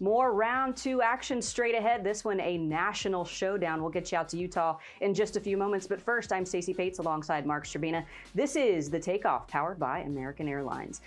More round 2 action straight ahead. This one a national showdown. We'll get you out to Utah in just a few moments. But first, I'm Stacey Pates alongside Mark Strabina. This is The Takeoff, powered by American Airlines.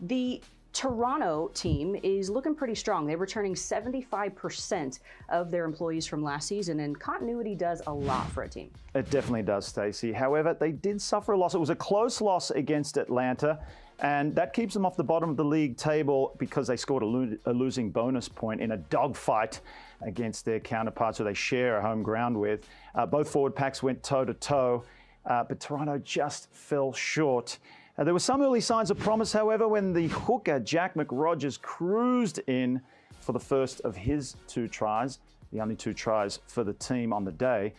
The Toronto team is looking pretty strong. They're returning 75% of their employees from last season, and continuity does a lot for a team. It definitely does, Stacey. However, they did suffer a loss. It was a close loss against Atlanta, and that keeps them off the bottom of the league table because they scored a losing bonus point in a dogfight against their counterparts who they share a home ground with. Both forward packs went toe-to-toe, but Toronto just fell short. There were some early signs of promise, however, when the hooker, Jack McRogers, cruised in for the first of his 2 tries, the only 2 tries for the team on the day.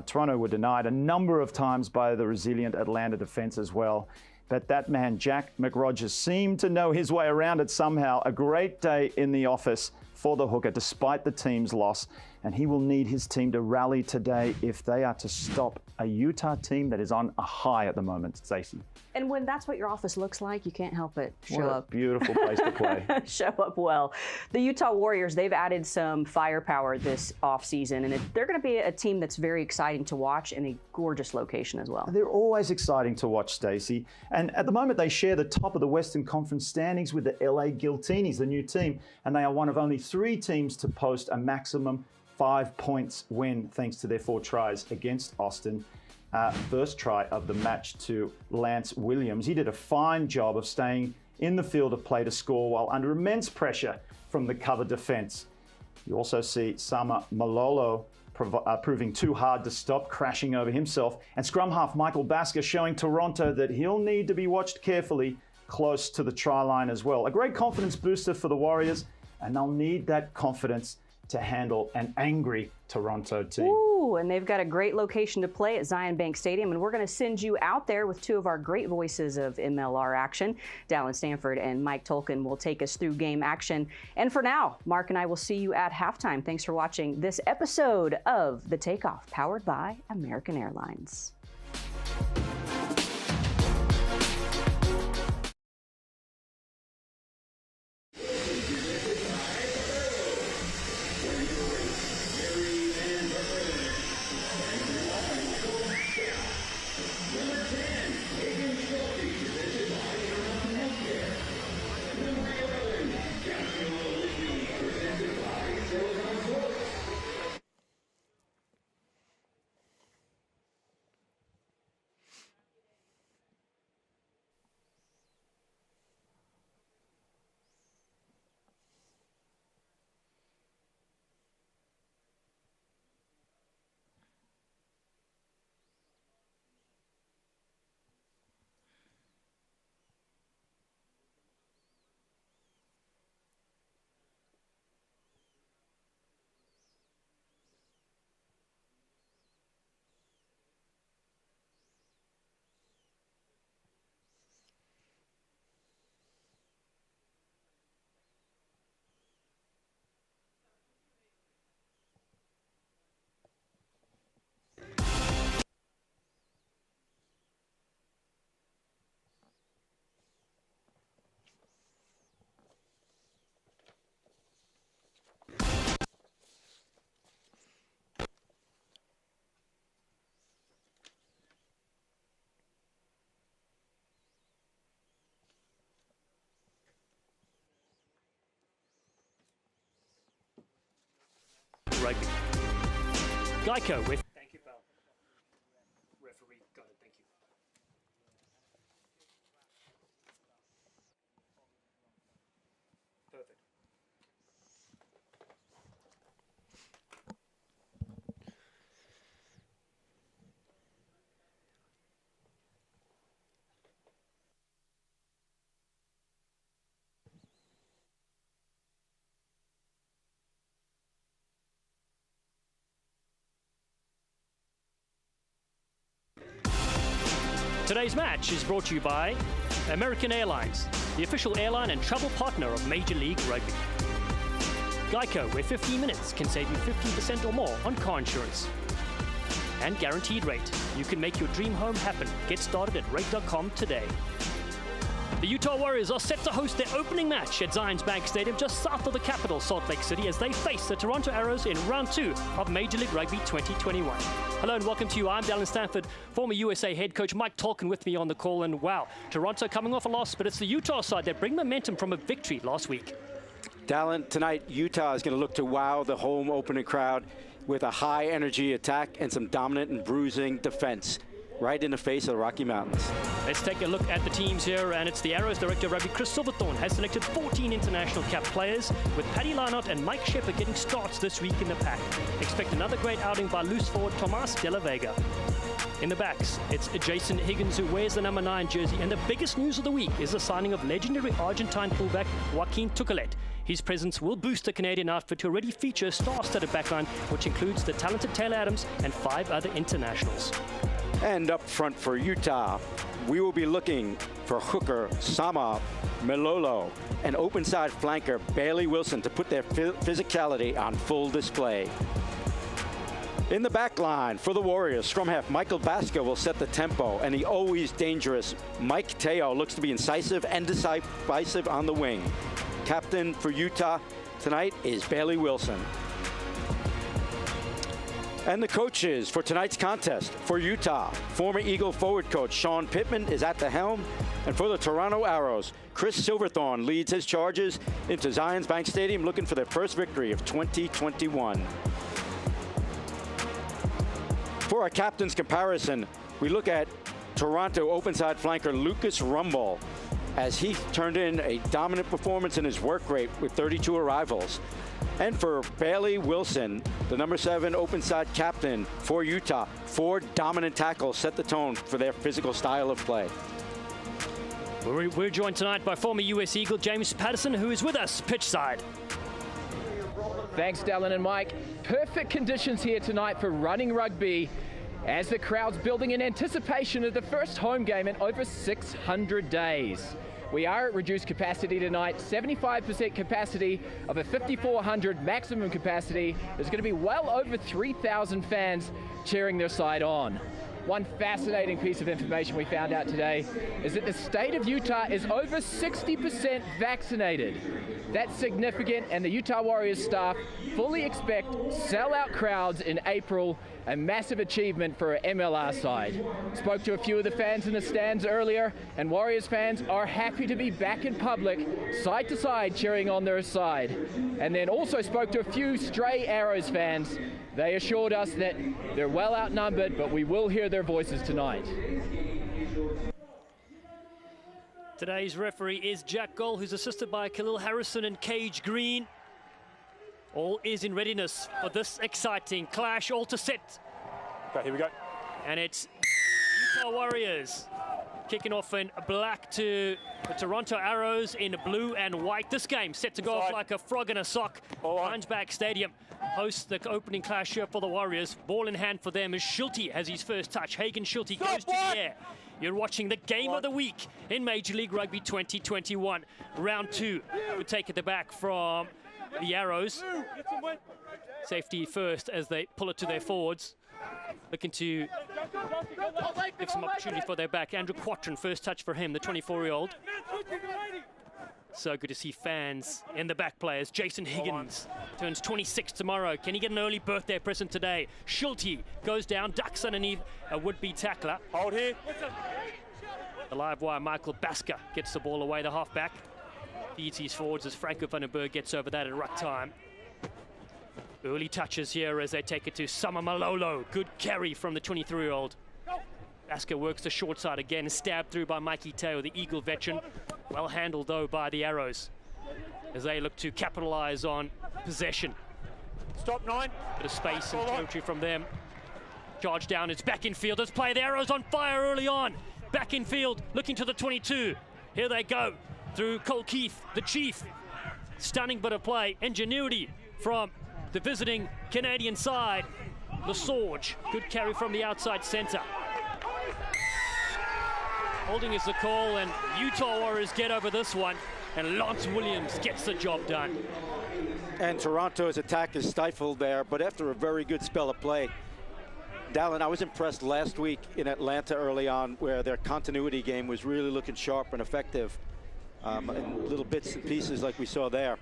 Toronto were denied a number of times by the resilient Atlanta defense as well. But that man, Jack McRogers, seemed to know his way around it somehow. A great day in the office for the hooker, despite the team's loss. And he will need his team to rally today if they are to stop a Utah team that is on a high at the moment, Stacey. And when that's what your office looks like, you can't help but show What a up. Beautiful place to play. Show up well. The Utah Warriors, they've added some firepower this offseason, and they're going to be a team that's very exciting to watch in a gorgeous location as well. They're always exciting to watch, Stacey. And at the moment, they share the top of the Western Conference standings with the LA Giltinis, the new team. And they are one of only 3 teams to post a maximum 5 points win thanks to their 4 tries against Austin. First try of the match to Lance Williams. He did a fine job of staying in the field of play to score while under immense pressure from the cover defense. You also see Sama Malolo proving too hard to stop, crashing over himself. And scrum half Michael Basker showing Toronto that he'll need to be watched carefully close to the try line as well. A great confidence booster for the Warriors, and they'll need that confidence to handle an angry Toronto team. Ooh, and they've got a great location to play at Zion Bank Stadium, and we're going to send you out there with 2 of our great voices of MLR action. Dallin Stanford and Mike Tolkien will take us through game action. And for now, Mark and I will see you at halftime. Thanks for watching this episode of The Takeoff, powered by American Airlines. Rugby. Geico with... Thank you, pal. Referee, got it, thank you. Perfect. Today's match is brought to you by American Airlines, the official airline and travel partner of Major League Rugby. Geico, where 15 minutes can save you 15% or more on car insurance. And Guaranteed Rate. You can make your dream home happen. Get started at rate.com today. The Utah Warriors are set to host their opening match at Zions Bank Stadium just south of the capital, Salt Lake City, as they face the Toronto Arrows in round 2 of Major League Rugby 2021. Hello and welcome to you. I'm Dallin Stanford, former USA head coach Mike Tolkien with me on the call. And wow, Toronto coming off a loss, but it's the Utah side that bring momentum from a victory last week. Dallin, tonight Utah is going to look to wow the home opening crowd with a high energy attack and some dominant and bruising defense right in the face of the Rocky Mountains. Let's take a look at the teams here, and it's the Arrows director of rugby, Chris Silverthorne, has selected 14 international cap players, with Paddy Lynott and Mike Shepard getting starts this week in the pack. Expect another great outing by loose forward Tomas De La Vega. In the backs, it's Jason Higgins who wears the number 9 jersey, and the biggest news of the week is the signing of legendary Argentine fullback Joaquin Tuculet. His presence will boost the Canadian outfit to already feature a star-studded backline, which includes the talented Taylor Adams and 5 other internationals. And up front for Utah, we will be looking for hooker Sama Melolo and open side flanker Bailey Wilson to put their physicality on full display. In the back line for the Warriors, scrum half Michael Baska will set the tempo, and the always dangerous Mike Teo looks to be incisive and decisive on the wing. Captain for Utah tonight is Bailey Wilson. And the coaches for tonight's contest for Utah, former Eagle forward coach Sean Pittman is at the helm. And for the Toronto Arrows, Chris Silverthorne leads his charges into Zions Bank Stadium looking for their first victory of 2021. For our captain's comparison, we look at Toronto open side flanker Lucas Rumble, as he turned in a dominant performance in his work rate with 32 arrivals. And for Bailey Wilson, the number 7 open side captain for Utah, 4 dominant tackles set the tone for their physical style of play. We're joined tonight by former US Eagle James Patterson, who is with us pitch side. Thanks, Dallin and Mike. Perfect conditions here tonight for running rugby, as the crowd's building in anticipation of the first home game in over 600 days. We are at reduced capacity tonight, 75% capacity of a 5,400 maximum capacity. There's going to be well over 3,000 fans cheering their side on. One fascinating piece of information we found out today is that the state of Utah is over 60% vaccinated. That's significant, and the Utah Warriors staff fully expect sellout crowds in April, a massive achievement for an MLR side. Spoke to a few of the fans in the stands earlier, and Warriors fans are happy to be back in public, side to side, cheering on their side. And then also spoke to a few stray Arrows fans. They assured us that they're well outnumbered, but we will hear their voices tonight. Today's referee is Jack Goll, who's assisted by Khalil Harrison and Cage Green. All is in readiness for this exciting clash. All to set. Okay, here we go. And it's Utah Warriors kicking off in black to the Toronto Arrows in blue and white. This game set to go off like a frog in a sock. Zions Bank Stadium hosts the opening clash here for the Warriors. Ball in hand for them as Schulte has his first touch. Hagen Schulte goes to the air. You're watching the game of the week in Major League Rugby 2021. Round 2. We take it back from the Arrows. Safety first as they pull it to their forwards. Looking to give some opportunity for their back. Andrew Quattrin, first touch for him, the 24-year-old. So good to see fans in the back players. Jason Higgins turns 26 tomorrow. Can he get an early birthday present today? Schulte goes down, ducks underneath a would-be tackler. Hold here. The live wire, Michael Baska gets the ball away, the halfback. Feeds his forwards as Franco van den Berg gets over that at ruck time. Early touches here as they take it to Sama Melolo. Good carry from the 23-year-old. Baska works the short side again, stabbed through by Mikey Teo, the Eagle veteran. Well handled, though, by the Arrows as they look to capitalize on possession. Stop 9. Bit of space and territory from them. Charge down, it's back in field. Let's play. The Arrows on fire early on. Back in field, looking to the 22. Here they go through Cole Keith, the Chief. Stunning bit of play. Ingenuity from the visiting Canadian side. Lesauge, good carry from the outside center. Holding is the call, and Utah Warriors get over this one, and Lance Williams gets the job done. And Toronto's attack is stifled there, but after a very good spell of play. Dallin, I was impressed last week in Atlanta early on, where their continuity game was really looking sharp and effective. in little bits and pieces like we saw there.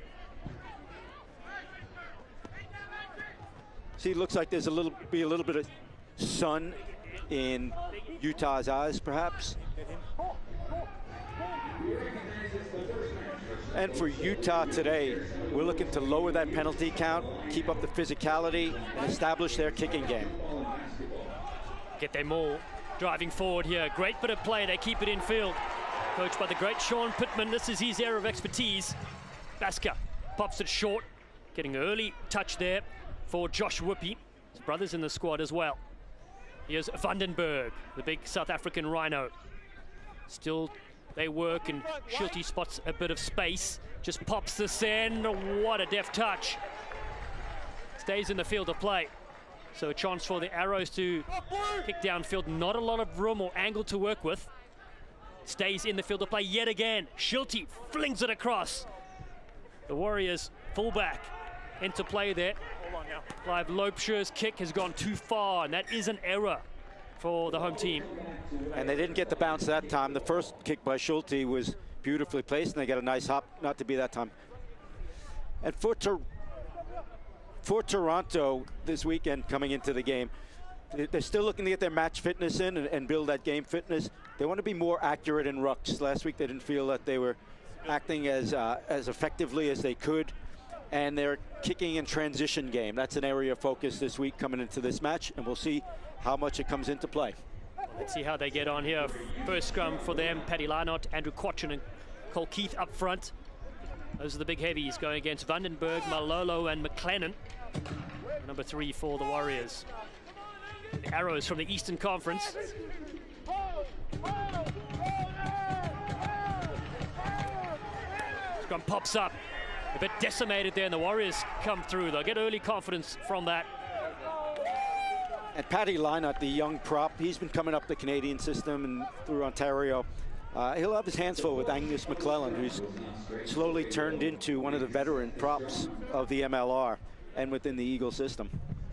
See, it looks like there's a little bit of sun in Utah's eyes, perhaps. And for Utah today, we're looking to lower that penalty count, keep up the physicality, and establish their kicking game. Get them all driving forward here. Great bit of play. They keep it in field. Coached by the great Sean Pittman. This is his area of expertise. Basker pops it short. Getting an early touch there for Josh Whippy. His brother's in the squad as well. Here's Vandenberg, the big South African rhino. Still, they work, and Schulte spots a bit of space. Just pops this in. What a deft touch. Stays in the field of play. So a chance for the Arrows to kick downfield. Not a lot of room or angle to work with. Stays in the field of play yet again. Schulte flings it across. The Warriors fullback into play there. Clive Lopesher's kick has gone too far, and that is an error for the home team. And they didn't get the bounce that time. The first kick by Schulte was beautifully placed, and they got a nice hop, not to be that time. And for Toronto this weekend coming into the game, they're still looking to get their match fitness in and build that game fitness. They want to be more accurate in rucks. Last week they didn't feel that they were acting as effectively as they could. And their kicking and transition game, that's an area of focus this week coming into this match, and we'll see how much it comes into play. Let's see how they get on here. First scrum for them, Paddy Lynott, Andrew Quatchen and Cole Keith up front. Those are the big heavies going against Vandenberg, Malolo and McLennan. Number 3 for the Warriors. The Arrows from the Eastern Conference. Scrum pops up. A bit decimated there, and the Warriors come through. They'll get early confidence from that. And Paddy Lynott, the young prop, he's been coming up the Canadian system and through Ontario. He'll have his hands full with Angus McClellan, who's slowly turned into one of the veteran props of the MLR and within the Eagle system.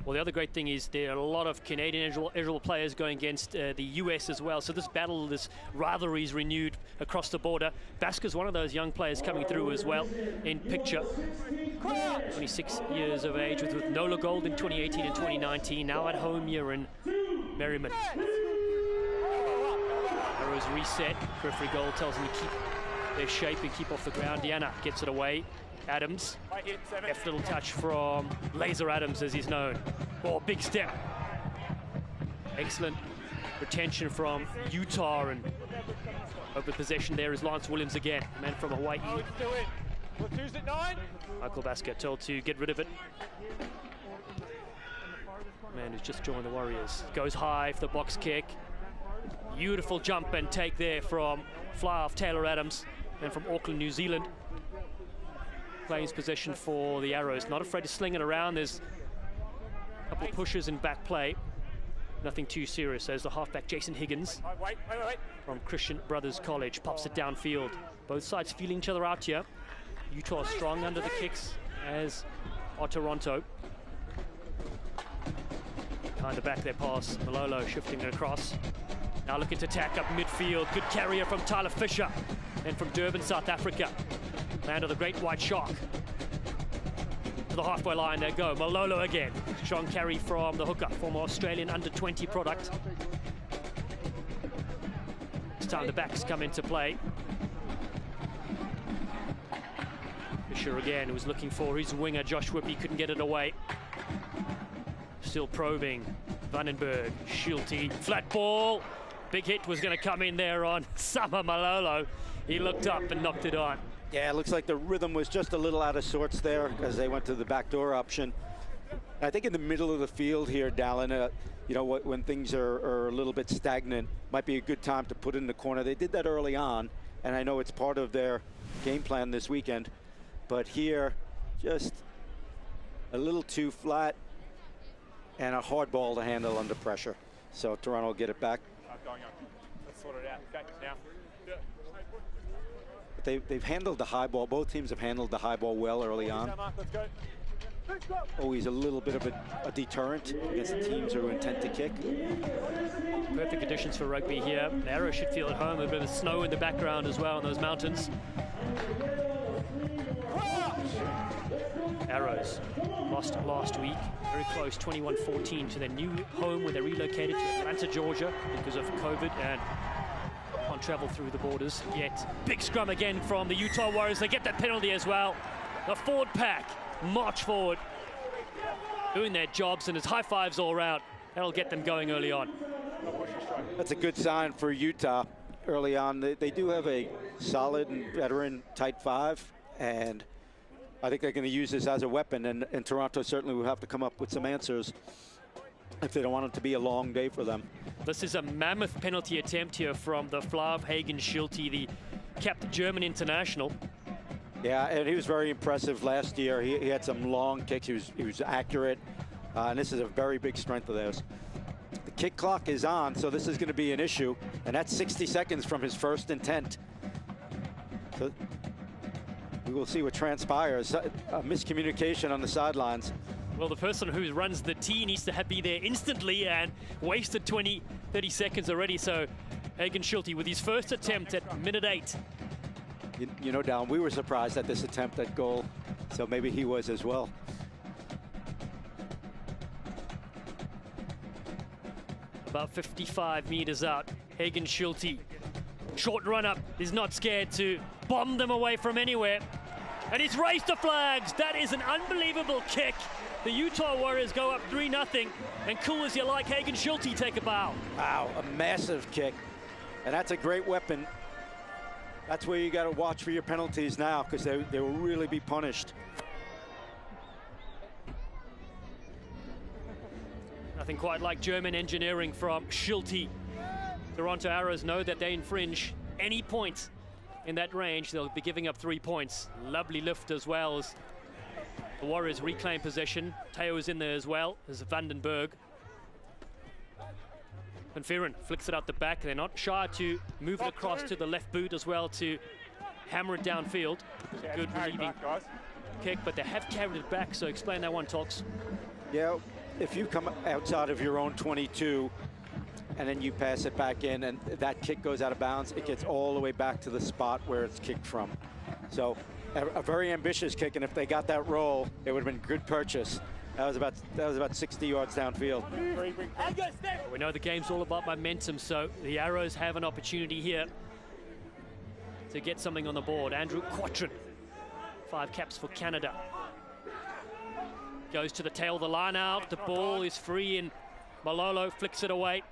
Well, the other great thing is there are a lot of Canadian eligible players going against the US as well. So this battle, this rivalry is renewed across the border. Basker's one of those young players coming through as well in picture. 26 years of age with NOLA Gold in 2018 and 2019. Now at home here in Merriman. Arrows reset. Referee Gold tells them to keep their shape and keep off the ground. Diana gets it away. Adams, left little touch from Laser Adams, as he's known. Oh, big step. Excellent retention from Utah, and open possession there is Lance Williams again, man from Hawaii. Michael Basker told to get rid of it. Man who's just joined the Warriors. Goes high for the box kick. Beautiful jump and take there from fly-off Taylor Adams, and from Auckland, New Zealand. Claims possession for the Arrows. Not afraid to sling it around. There's a couple of pushes in back play. Nothing too serious. There's the halfback Jason Higgins from Christian Brothers College. Pops it downfield. Both sides feeling each other out here. Utah strong under the kicks, as are Toronto. Kind of back their pass. Malolo shifting it across. Now looking to tack up midfield. Good carrier from Tyler Fisher and from Durban, South Africa. Land of the great white shark. To the halfway line they go. Malolo again. Strong carry from the hooker, former Australian under-20 product. This time the backs come into play. Fisher again, who was looking for his winger, Josh Whippy, couldn't get it away. Still probing. Vandenberg, Schulte, flat ball. Big hit was going to come in there on Summer Malolo. He looked up and knocked it on. Yeah, it looks like the rhythm was just a little out of sorts there as they went to the backdoor option. I think in the middle of the field here, Dallin, you know, when things are a little bit stagnant, might be a good time to put it in the corner. They did that early on, and I know it's part of their game plan this weekend. But here, just a little too flat and a hard ball to handle under pressure. So Toronto will get it back. Let's sort it out. Okay, now. They've handled the high ball. Both teams have handled the high ball well early on. Always a little bit of a deterrent against the teams who intend to kick. Perfect conditions for rugby here. The Arrows should feel at home. A bit of snow in the background as well in those mountains. Arrows lost last week, very close, 21-14 to their new home where they relocated to Atlanta, Georgia because of COVID and can't travel through the borders yet. Big scrum again from the Utah Warriors. They get that penalty as well. The forward pack march forward, doing their jobs, and it's high fives all around. That'll get them going early on. That's a good sign for Utah early on. They do have a solid and veteran tight five, and I think they're going to use this as a weapon, and Toronto certainly will have to come up with some answers if they don't want it to be a long day for them. This is a mammoth penalty attempt here from the Flav Hagen-Schulte, the capped German international. Yeah, and he was very impressive last year. He had some long kicks. He was accurate, and this is a very big strength of theirs. The kick clock is on, so this is going to be an issue, and that's 60 seconds from his first intent. So we will see what transpires. A miscommunication on the sidelines. Well, the person who runs the tee needs to be there instantly and wasted 20, 30 seconds already. So Hagen-Schulte with his first attempt at minute 8. You know, Dallin, we were surprised at this attempt at goal, so maybe he was as well. About 55 meters out, Hagen-Schulte, short run up, is not scared to bomb them away from anywhere. And he's raised the flags. That is an unbelievable kick. The Utah Warriors go up 3-0, and cool as you like, Hagen-Schulte take a bow. Wow, a massive kick. And that's a great weapon. That's where you got to watch for your penalties now, because they will really be punished. Nothing quite like German engineering from Schulte. Toronto Arrows know that they infringe any point in that range, they'll be giving up 3 points. Lovely lift as well as the Warriors reclaim possession. Teo is in there as well as Vandenberg. Van Vuuren flicks it out the back. They're not shy to move it across to the left boot as well to hammer it downfield. Good relieving kick, but they have carried it back, so explain that one, Talks. Yeah, if you come outside of your own 22 and then you pass it back in and that kick goes out of bounds, it gets all the way back to the spot where it's kicked from. So a very ambitious kick, and if they got that roll, it would have been a good purchase. That was about 60 yards downfield. We know the game's all about momentum, so the Arrows have an opportunity here to get something on the board. Andrew Quattrin, 5 caps for Canada. Goes to the tail of the line out. The ball is free, and Malolo flicks it away.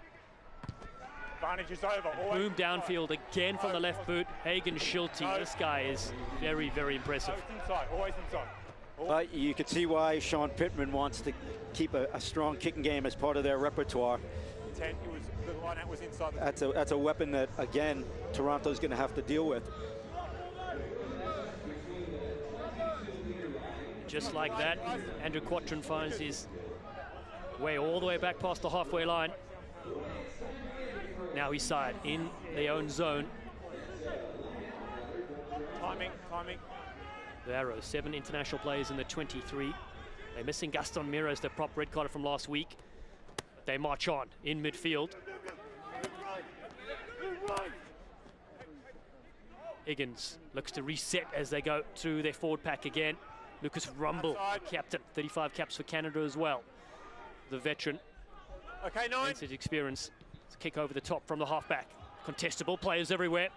Advantage is over. Boom downfield again from the left boot. Hagen-Schulte, this guy is very, very impressive. Inside, always inside. You can see why Sean Pittman wants to keep a strong kicking game as part of their repertoire. The line out was inside. That's a weapon that, again, Toronto's going to have to deal with. Just like that, Andrew Quattrin finds his way all the way back past the halfway line. Now he's side in their own zone. Timing. The Arrows, 7 international players in the 23. They're missing Gaston Miras, their prop red card from last week. But they march on in midfield. Higgins looks to reset as they go through their forward pack again. Lucas Rumble, captain, 35 caps for Canada as well. The veteran. Okay, 9. His experience. It's a kick over the top from the halfback. Contestable, players everywhere.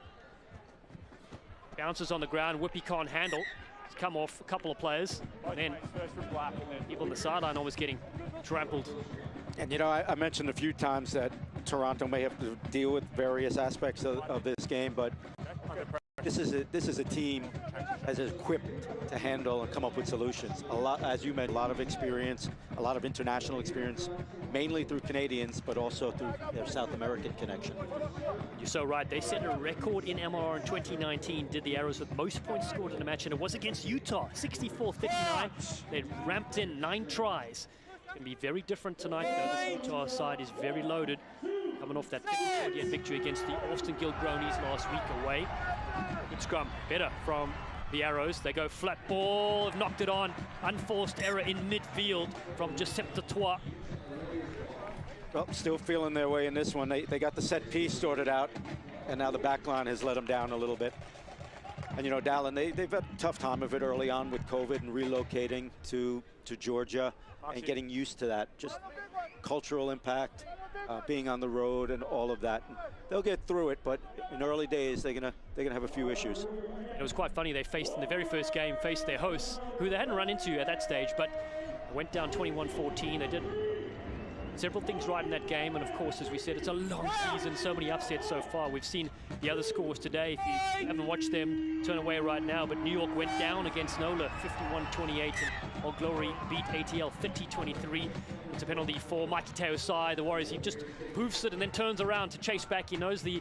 Bounces on the ground, Whippy can't handle. It's come off a couple of players. And then people on the sideline always getting trampled. And you know, I mentioned a few times that Toronto may have to deal with various aspects of this game, but this is a team as equipped to handle and come up with solutions. A lot, as you mentioned, a lot of experience, a lot of international experience, mainly through Canadians, but also through their South American connection. You're so right. They set a record in MRR in 2019, did the Arrows with most points scored in a match, and it was against Utah, 64-39. They ramped in 9 tries. It's going to be very different tonight, though. This Utah side is very loaded, coming off that 50-48 victory against the Austin Gilgronis last week away. Good scrum, better from the Arrows. They go flat ball, have knocked it on. Unforced error in midfield from Giuseppe Toit. Well, still feeling their way in this one. They got the set piece sorted out, and now the back line has let them down a little bit. And you know, Dallin, they've had a tough time of it early on with COVID and relocating to Georgia and getting used to that. Just cultural impact, being on the road and all of that. And they'll get through it, but in early days, they're gonna have a few issues. It was quite funny. They faced in the very first game, faced their hosts, who they hadn't run into at that stage, but went down 21-14. They did several things right in that game, and of course, as we said, it's a long season, so many upsets so far. We've seen the other scores today. If you haven't watched them, turn away right now, but New York went down against NOLA 51-28, and Old Glory beat ATL 30-23. It's a penalty for Mikey Teosai. The Warriors, he just poofs it and then turns around to chase back. He knows the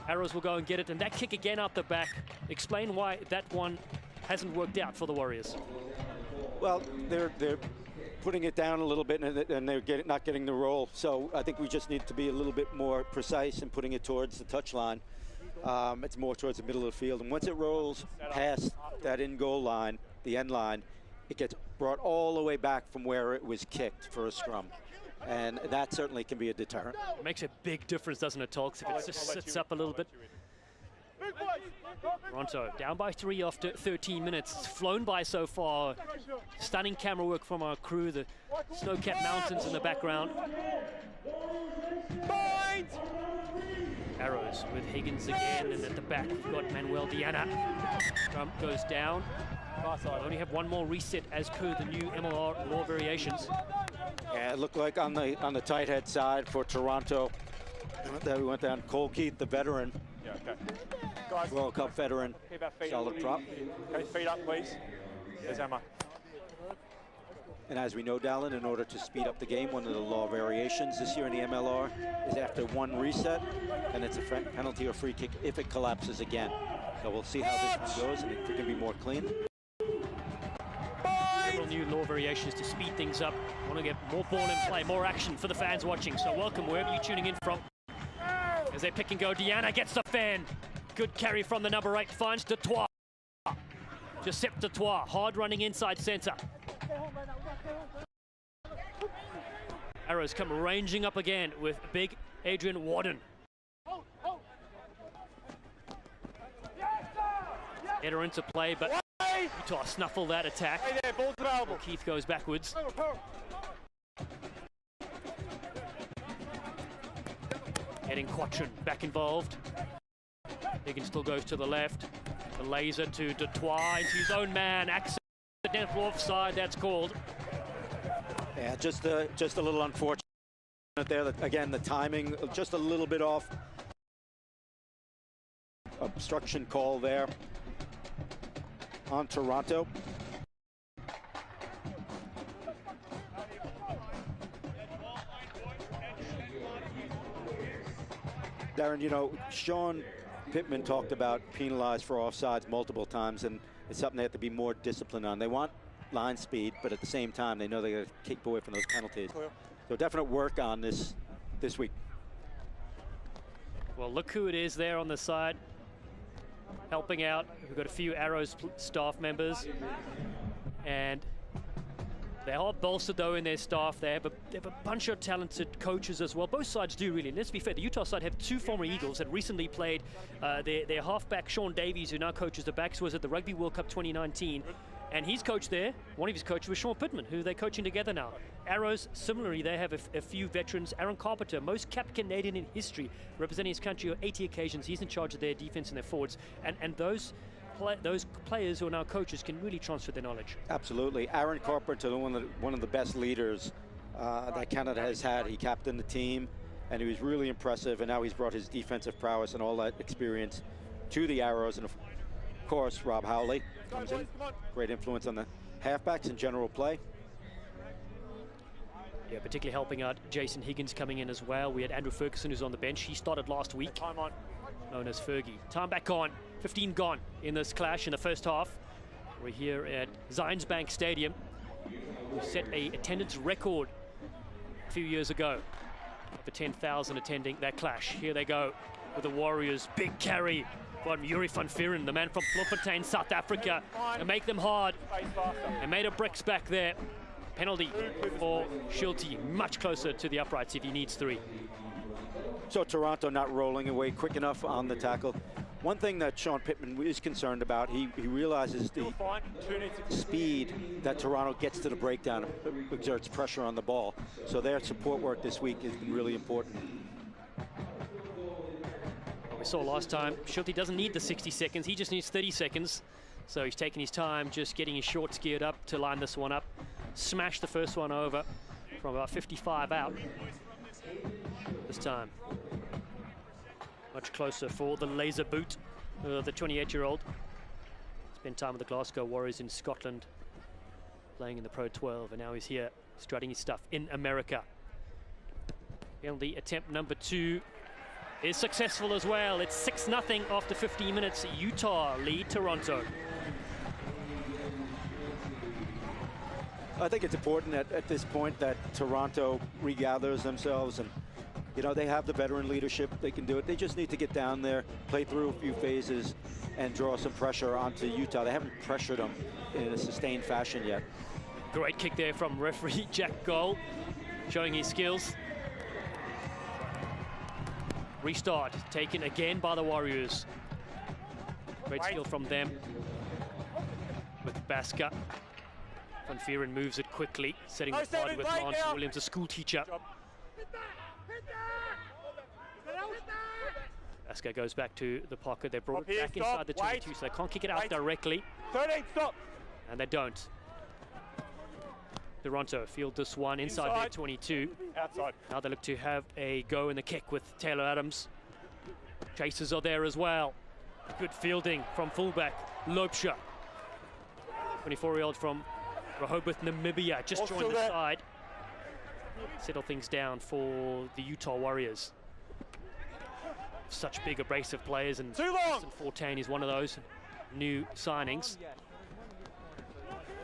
Arrows will go and get it, and that kick again out the back. Explain why that one hasn't worked out for the Warriors. Well, they're putting it down a little bit, and they're not getting the roll. So I think we just need to be a little bit more precise in putting it towards the touchline. It's more towards the middle of the field. And once it rolls past that in-goal line, the end line, it gets brought all the way back from where it was kicked for a scrum. And that certainly can be a deterrent. It makes a big difference, doesn't it, Tolks, if it just sits up a little bit. Toronto down by 3 after 13 minutes. It's flown by so far. Stunning camera work from our crew. The snow-capped mountains in the background. Arrows with Higgins again, and at the back we've got Manuel Diana. Trump goes down. We'll only have one more reset as per the new MLR law variations. Yeah, it looked like on the tight head side for Toronto. There we went down. Cole Keith, the veteran. Yeah, okay. Guys, World Cup veteran. keep our feet Solid up. prop. Okay, feet up, please. There's Emma. And as we know, Dallin, in order to speed up the game, one of the law variations this year in the MLR is after one reset, and it's a penalty or free kick if it collapses again. So we'll see how this one goes, and if it can be more clean. Several new law variations to speed things up. Want to get more ball in play, more action for the fans watching. So welcome wherever you're tuning in from. As they pick and go, Diana gets the fan. Good carry from the number 8, finds Detroit. Giuseppe Detroit, hard running inside centre. Arrows come ranging up again with big Adrian Warden. Header into play, but Utah snuffle that attack. Hey there, ball's available. Keith goes backwards. Getting Quatrin back involved. Higgins still goes to the left. The laser to Detroit, into his own man. Accidental offside, that's called. Yeah, just a little unfortunate there. Again, the timing just a little bit off. Obstruction call there on Toronto. Darren, you know, Sean Pittman talked about penalized for offsides multiple times, and it's something they have to be more disciplined on. They want line speed, but at the same time, they know they got to keep away from those penalties. So definite work on this week. Well, look who it is there on the side, helping out. We've got a few Arrows staff members, and they are bolstered though in their staff. They have a bunch of talented coaches as well. Both sides do really. And let's be fair, the Utah side have 2 former Eagles that recently played. Their halfback Sean Davies, who now coaches the backs, was at the Rugby World Cup 2019. And he's coached there. One of his coaches was Sean Pittman, who they're coaching together now. Arrows, similarly, they have a few veterans. Aaron Carpenter, most capped Canadian in history, representing his country on 80 occasions. He's in charge of their defense and their forwards. And those players who are now coaches can really transfer their knowledge. Absolutely. Aaron Carpenter, one of the best leaders that Canada has had. He captained the team, and he was really impressive. And now he's brought his defensive prowess and all that experience to the Arrows. And of course, Rob Howley comes in. Great influence on the halfbacks and general play. Yeah, particularly helping out Jason Higgins coming in as well. We had Andrew Ferguson, who's on the bench. He started last week. Time on. Known as Fergie. Time back on. 15 gone in this clash in the first half. We're here at Zions Bank Stadium. We set a attendance record a few years ago for 10,000 attending that clash. Here they go with the Warriors. Big carry from Yuri van Vieren, the man from Bloemfontein, South Africa, and make them hard. And made a bricks back there. Penalty for Schulte, much closer to the uprights if he needs 3. So Toronto not rolling away quick enough on the tackle. One thing that Sean Pittman is concerned about, he realizes the speed that Toronto gets to the breakdown exerts pressure on the ball. So their support work this week has been really important. We saw last time, Schulte doesn't need the 60 seconds, he just needs 30 seconds. So he's taking his time, just getting his shorts geared up to line this one up. Smashed the first one over from about 55 out this time. Much closer for the laser boot, the 28-year-old. Spent time with the Glasgow Warriors in Scotland, playing in the Pro 12, and now he's here, strutting his stuff in America. Penalty attempt number 2 is successful as well. It's 6-0 after 15 minutes. Utah lead Toronto. I think it's important at this point that Toronto regathers themselves, and you know, they have the veteran leadership. They can do it. They just need to get down there, play through a few phases, and draw some pressure onto Utah. They haven't pressured them in a sustained fashion yet. Great kick there from referee Jack Gold, showing his skills. Restart taken again by the Warriors. Great skill from them. With Baska. Van Vieren moves it quickly, setting the party with Lance Williams, a school teacher. Baska goes back to the pocket. They brought it back inside the 22, so they can't kick it out directly. 13, stop. And they don't. Toronto field this one inside their 22. Outside. Now they look to have a go in the kick with Taylor Adams. Chasers are there as well. Good fielding from fullback Lopsha. 24-year-old from Rehoboth, Namibia, just joined the side. Settle things down for the Utah Warriors. Such big abrasive players, and Fortain is one of those new signings.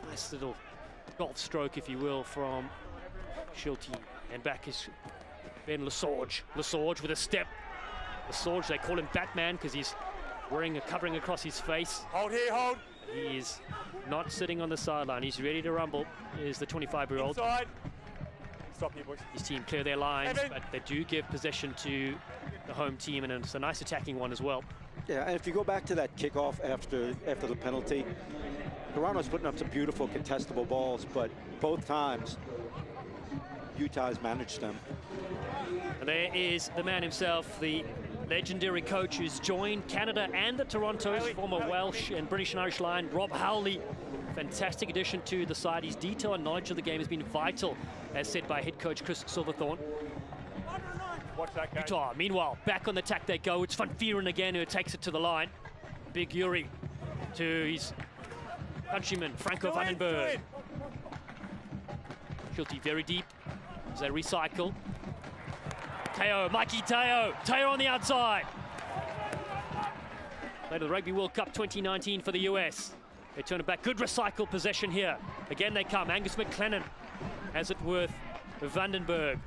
Nice little golf stroke, if you will, from Schulte. And back is Ben Lesage. Lesage with a step. Lesage, they call him Batman because he's wearing a covering across his face. Hold here, hold. He is not sitting on the sideline. He's ready to rumble, is the 25-year-old. Inside. Stop here, boys. His team clear their lines, but they do give possession to the home team, and it's a nice attacking one as well. Yeah, and if you go back to that kickoff after the penalty, Toronto's putting up some beautiful contestable balls, but both times Utah has managed them. And there is the man himself, the legendary coach who's joined Canada and the Toronto's former Welsh and British and Irish line, Rob Howley. Fantastic addition to the side. His detail and knowledge of the game has been vital, as said by head coach Chris Silverthorne. Watch that game. Utah, meanwhile, back on the attack they go. It's Van Vieren again who takes it to the line. Big Yuri to his countryman, Franco Vandenberg. Schulte very deep as they recycle. Teo, Mikey Teo. Teo on the outside. Later the Rugby World Cup 2019 for the US. They turn it back. Good recycle possession here. Again they come. Angus McLennan has it with Vandenberg.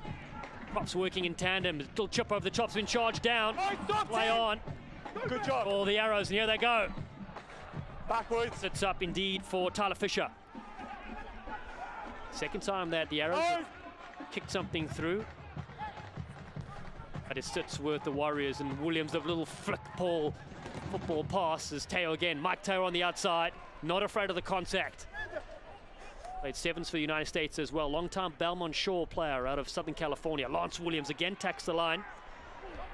Props working in tandem. Little chip over the top's been charged down. Play on. Good job. For the Arrows, and here they go. Backwards. Sits up indeed for Tyler Fisher. Second time that the Arrows have kicked something through. But it sits with the Warriors, and Williams, a little flick ball, football pass as Teo again. Mike Teo on the outside, not afraid of the contact. Played sevens for the United States as well. Long-time Belmont Shore player out of Southern California. Lance Williams again tacks the line.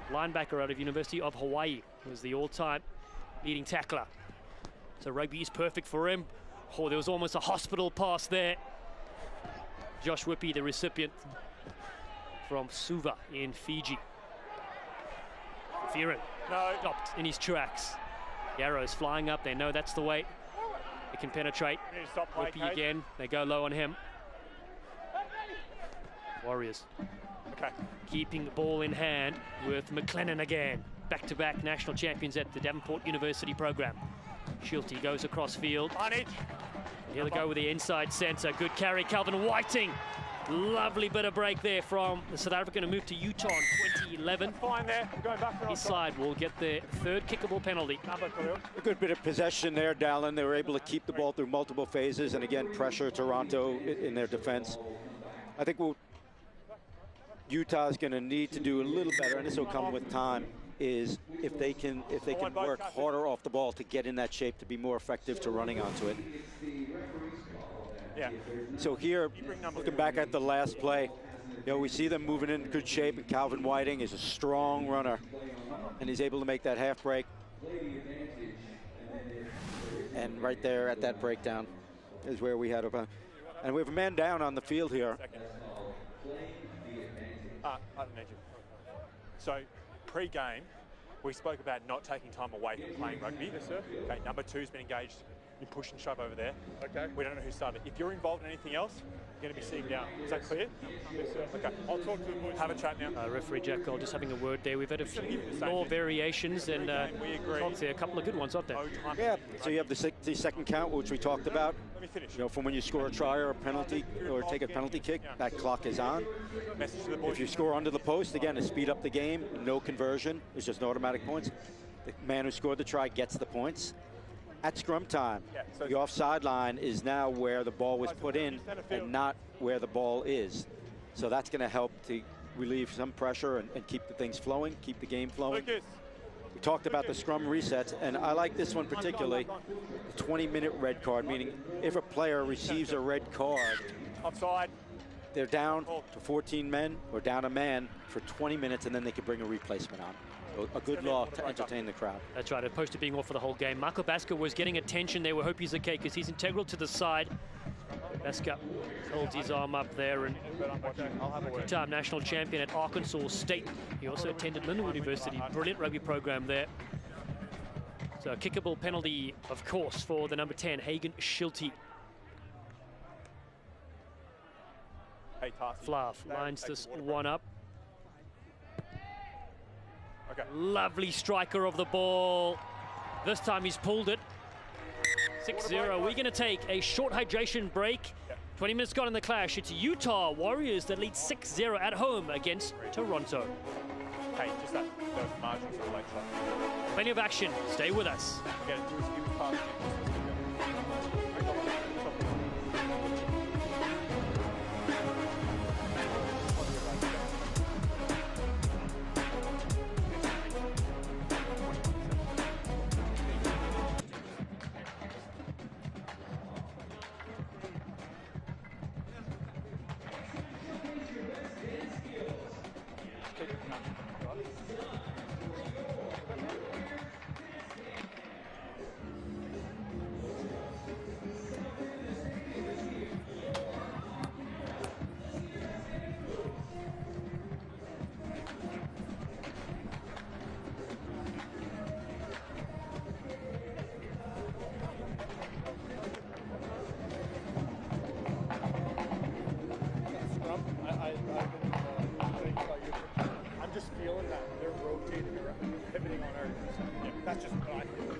Linebacker out of University of Hawaii was the all-time leading tackler. So rugby is perfect for him. Oh, there was almost a hospital pass there. Josh Whippy, the recipient from Suva in Fiji. Vieren stopped in his tracks. The Arrows flying up. They know that's the way they can penetrate. Whippy again. They go low on him. Warriors keeping the ball in hand with McLennan again. Back-to-back national champions at the Davenport University program. Schulte goes across field. And here they go with the inside centre. Good carry, Calvin Whiting. Lovely bit of break there from the South African, who moved to Utah in 2011. Fine there. Going back. His side will get their third kickable penalty. A good bit of possession there, Dallin. They were able to keep the ball through multiple phases and again pressure Toronto in their defense. I think Utah is going to need to do a little better, and this will come with time, is if they can work harder off the ball to get in that shape to be more effective to running onto it. Yeah. So here, looking back at the last play, you know, we see them moving in good shape, and Calvin Whiting is a strong runner, and he's able to make that half break. And right there at that breakdown is where we had a, and we have a man down on the field here. I don't need you. So, pre-game, we spoke about not taking time away from playing rugby. Yes, sir. Okay, number 2's been engaged in push and shove over there. Okay. We don't know who started. If you're involved in anything else, you're going to be sitting down. Is that clear? Yes, sir. Okay. I'll talk to the boys. Have a chat now. Referee Jack Gold just having a word there. We've had a few more variations, and obviously a couple of good ones, aren't there? Yeah, so you have the second count, which we talked about. Let me finish. You know, from when you score a try or a penalty or take a penalty kick, that clock is on. Message to the boys. If you score under the post, again, to speed up the game, no conversion. It's just automatic points. The man who scored the try gets the points. At scrum time, the offside line is now where the ball was put in and not where the ball is. So that's going to help to relieve some pressure and keep the things flowing, keep the game flowing. We talked about the scrum resets, and I like this one particularly, the 20-minute red card, meaning if a player receives a red card, offside, they're down to 14 men or down a man for 20 minutes, and then they can bring a replacement on. So a good law to entertain the crowd. That's right, opposed to being off for the whole game. Michael Baska was getting attention there. We hope he's okay because he's integral to the side. Baska holds his arm up there, and two-time national champion at Arkansas State. He also attended Lindenwood University. Brilliant rugby program there. So a kickable penalty, of course, for the number 10, Hagen Schulte. Fluff lines this one up. Okay. Lovely striker of the ball. This time he's pulled it. 6-0. We're going to take a short hydration break. 20 minutes gone in the clash. It's Utah Warriors that lead 6-0 at home against Toronto. Hey, just that margin for the late shot. Plenty of action. Stay with us. I'm just feeling that they're rotating, pivoting on our. Yeah, that's just what I feel.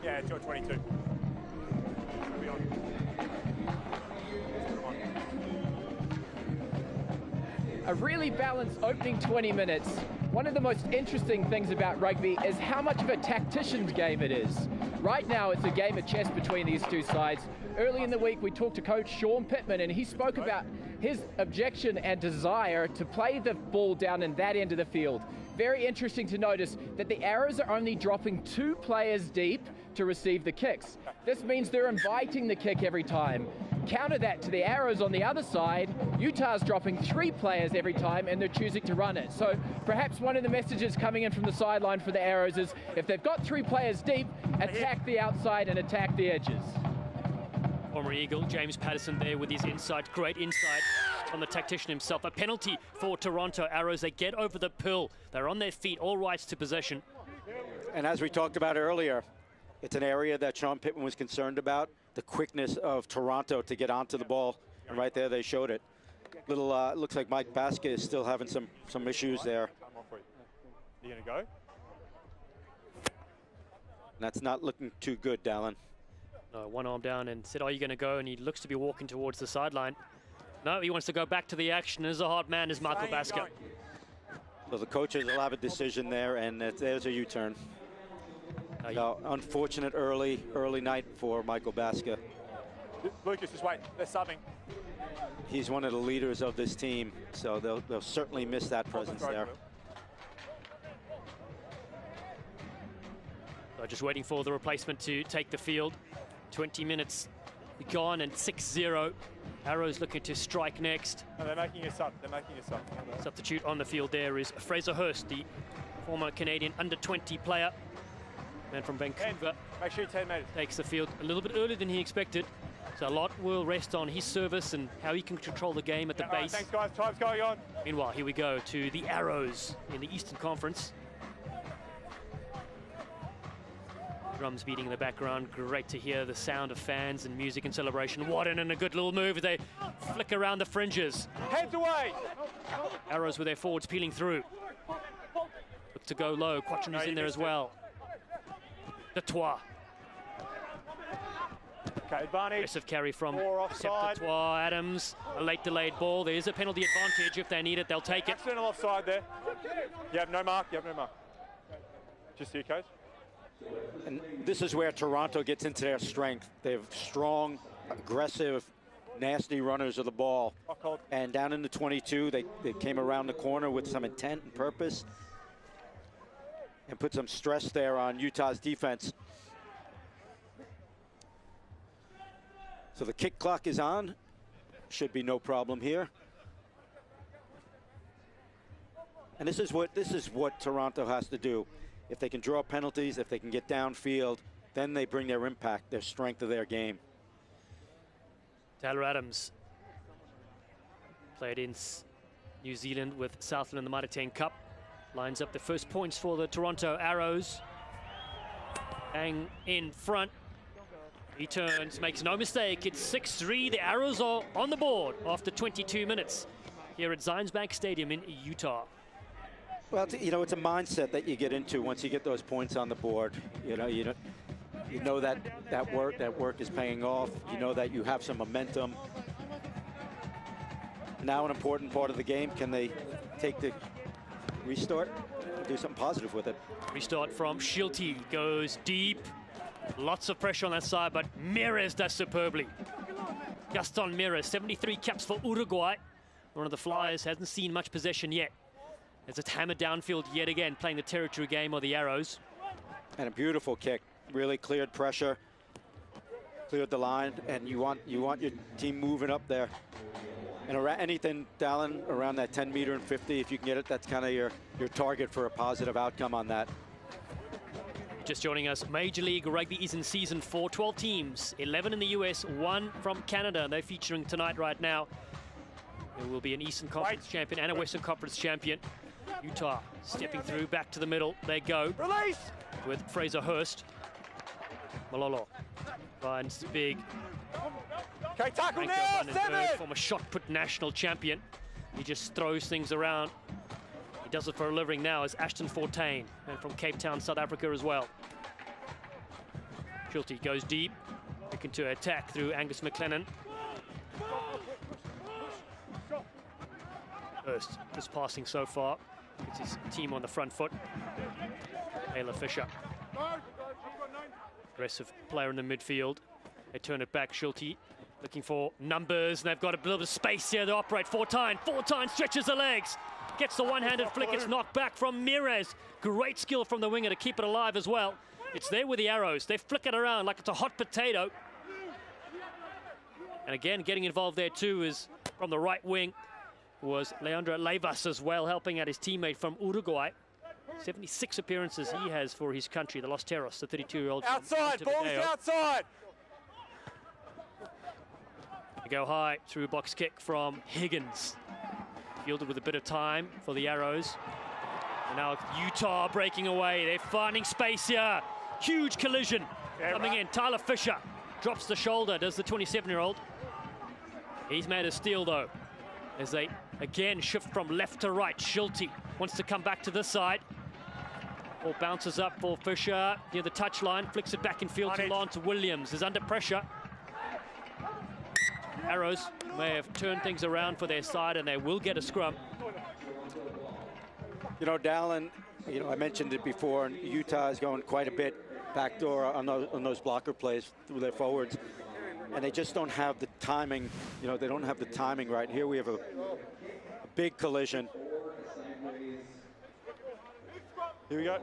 Yeah, it's your 22. Be on. A really balanced opening 20 minutes. One of the most interesting things about rugby is how much of a tactician's game it is. Right now, it's a game of chess between these two sides. Early in the week, we talked to Coach Sean Pittman, and he spoke about his objection and desire to play the ball down in that end of the field. Very interesting to notice that the Arrows are only dropping 2 players deep to receive the kicks. This means they're inviting the kick every time. Counter that to the Arrows on the other side, Utah's dropping 3 players every time and they're choosing to run it. So perhaps one of the messages coming in from the sideline for the Arrows is if they've got 3 players deep, attack the outside and attack the edges. Former Eagle James Patterson there with his insight. Great insight on the tactician himself. A penalty for Toronto Arrows. They get over the pill. They're on their feet, all rights to possession. And as we talked about earlier, it's an area that Sean Pittman was concerned about, the quickness of Toronto to get onto the ball. And right there, they showed it. Little, looks like Mike Baska is still having some issues there. You gonna go? And that's not looking too good, Dallin. No, one arm down and said, are you going to go? And he looks to be walking towards the sideline. No, he wants to go back to the action. There's a hard man, is Michael Baska. So the coaches will have a decision there, and there's a U-turn. So unfortunate early night for Michael Baska. Lucas, just wait. They're subbing. He's one of the leaders of this team, so they'll certainly miss that presence there. So just waiting for the replacement to take the field. 20 minutes gone and 6-0. Arrows looking to strike next. No, they're making a sub. They're making a sub. Substitute on the field there is Fraser Hurst, the former Canadian under-20 player. Man from Vancouver. 10. Make sure you're 10 metres. Takes the field a little bit earlier than he expected. So a lot will rest on his service and how he can control the game at the base. Thanks, guys. Time's going on. Meanwhile, here we go to the Arrows in the Eastern Conference. Drums beating in the background. Great to hear the sound of fans and music and celebration. Warden and a good little move as they flick around the fringes. Heads away. Arrows with their forwards peeling through. Look to go low. Quatrin is in there as well. Detroit. Okay, advantage. Aggressive carry from offside. Detroit. Adams. A late delayed ball. There is a penalty advantage. If they need it, they'll take it. Accidental offside there. You have no mark. You have no mark. Just you, coach. And this is where Toronto gets into their strength. They have strong, aggressive, nasty runners of the ball. And down in the 22, they came around the corner with some intent and purpose and put some stress there on Utah's defense. So the kick clock is on. Should be no problem here. And this is what Toronto has to do. If they can draw penalties, if they can get downfield, then they bring their impact, their strength of their game. Tyler Adams played in New Zealand with Southland in the Mitre 10 Cup. Lines up the first points for the Toronto Arrows. Bang in front. He turns, makes no mistake. It's 6-3. The Arrows are on the board after 22 minutes here at Zions Bank Stadium in Utah. Well, you know, it's a mindset that you get into once you get those points on the board. You know that work is paying off. You know that you have some momentum. Now an important part of the game, can they take the restart and do something positive with it? Restart from Schulte, goes deep. Lots of pressure on that side, but Mieres does superbly. Gaston Mieres, 73 caps for Uruguay. One of the Flyers hasn't seen much possession yet, as it's hammered downfield yet again, playing the territory game of the Arrows. And a beautiful kick, really cleared pressure, cleared the line, and you want your team moving up there. And around anything, Dallin, around that 10 meter and 50, if you can get it, that's kind of your target for a positive outcome on that. Just joining us, Major League Rugby is in season 4, 12 teams, 11 in the US, 1 from Canada. They're featuring tonight right now. There will be an Eastern Conference champion and a Western Conference champion. Utah stepping through, back to the middle. They go. Release! With Fraser Hurst. Malolo finds big. Okay, tackle Franco now, 7! Former shot put national champion. He just throws things around. He does it for a living now as Ashton Fortain, and from Cape Town, South Africa as well. Schulte goes deep, looking to attack through Angus McLennan. Hurst just passing so far. Gets his team on the front foot. Taylor Fisher. Aggressive player in the midfield. They turn it back. Schulte looking for numbers, and they've got a little bit of space here to operate. Fortain stretches the legs. Gets the one-handed flick. It's knocked back from Mieres. Great skill from the winger to keep it alive as well. It's there with the Arrows. They flick it around like it's a hot potato. And again, getting involved there too is from the right wing was Leandro Levas as well, helping out his teammate from Uruguay. 76 appearances he has for his country, the Los Terros, the 32-year-old. Outside, ball's outside! They go high through box kick from Higgins. Fielded with a bit of time for the Arrows. And now Utah breaking away. They're finding space here. Huge collision coming in. Tyler Fisher drops the shoulder, does the 27-year-old. He's made a steal though, as they again shift from left to right. Schulte wants to come back to this side. Ball bounces up for Fisher near the touchline, flicks it back in field to Lance Williams. Is under pressure. Arrows may have turned things around for their side, and they will get a scrum. You know, Dallin, I mentioned it before, and Utah is going quite a bit backdoor on those blocker plays through their forwards. and they just don't have the timing. You know, they don't have the timing right. Here we have a big collision. Here we go.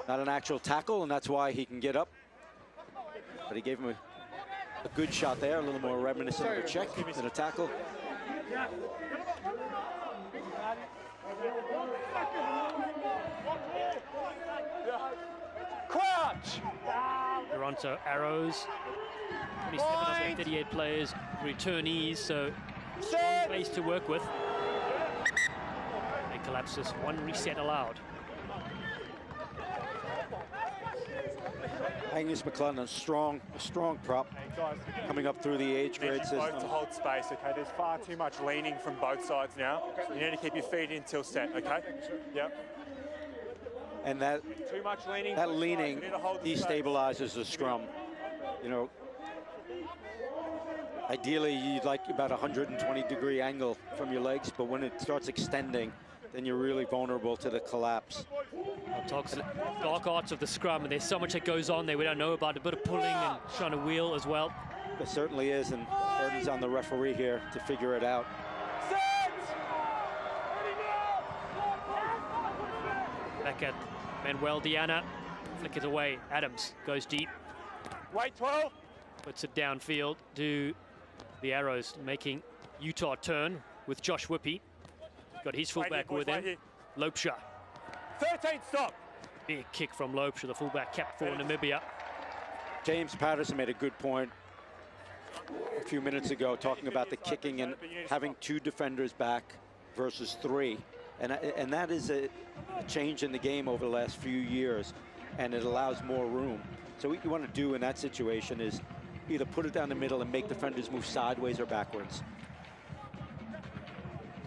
Not an actual tackle, and that's why he can get up. But he gave him a good shot there, a little more reminiscent of a check than a tackle. Crouch! Toronto Arrows, 27 of their 38 players, returnees, so strong base to work with. They collapse this, 1 reset allowed. Angus McLennan, a strong prop, coming up through the age grade system. Both to hold space, okay? There's far too much leaning from both sides now. You need to keep your feet in till set, okay? Yep. And that Too much leaning. leaning destabilizes the scrum. You know, ideally you'd like about 120-degree angle from your legs, but when it starts extending, then you're really vulnerable to the collapse. Talks dark arts of the scrum, and there's so much that goes on there we don't know about. A bit of pulling and trying to wheel as well. There certainly is, and burden's on the referee here to figure it out. Back at Manuel Diana, flick it away. Adams goes deep. Wait, 12. Puts it downfield to the Arrows, making Utah turn with Josh Whippy. Got his fullback with him. Lopesha. 13, stop. Big kick from Lopesha, the fullback capped for Namibia. James Patterson made a good point a few minutes ago, talking about the kicking and having 2 defenders back versus 3. And that is a change in the game over the last few years, and it allows more room. So what you want to do in that situation is either put it down the middle and make defenders move sideways or backwards.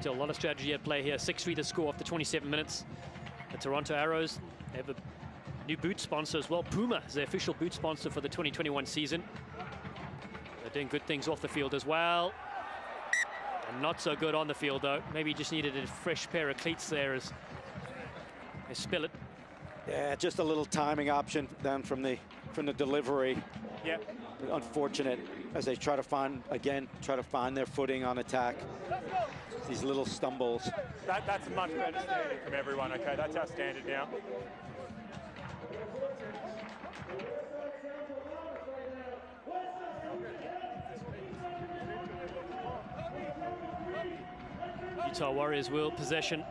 Still a lot of strategy at play here. 6-3 to score after 27 minutes. The Toronto Arrows have a new boot sponsor as well. Puma is the official boot sponsor for the 2021 season. They're doing good things off the field as well. And not so good on the field, though. Maybe just needed a fresh pair of cleats there as they spill it. Yeah, just a little timing option down from the delivery. Yeah. Unfortunate as they try to find their footing on attack. These little stumbles. That's a much better standard from everyone, okay? That's our standard now. Utah Warriors will possession.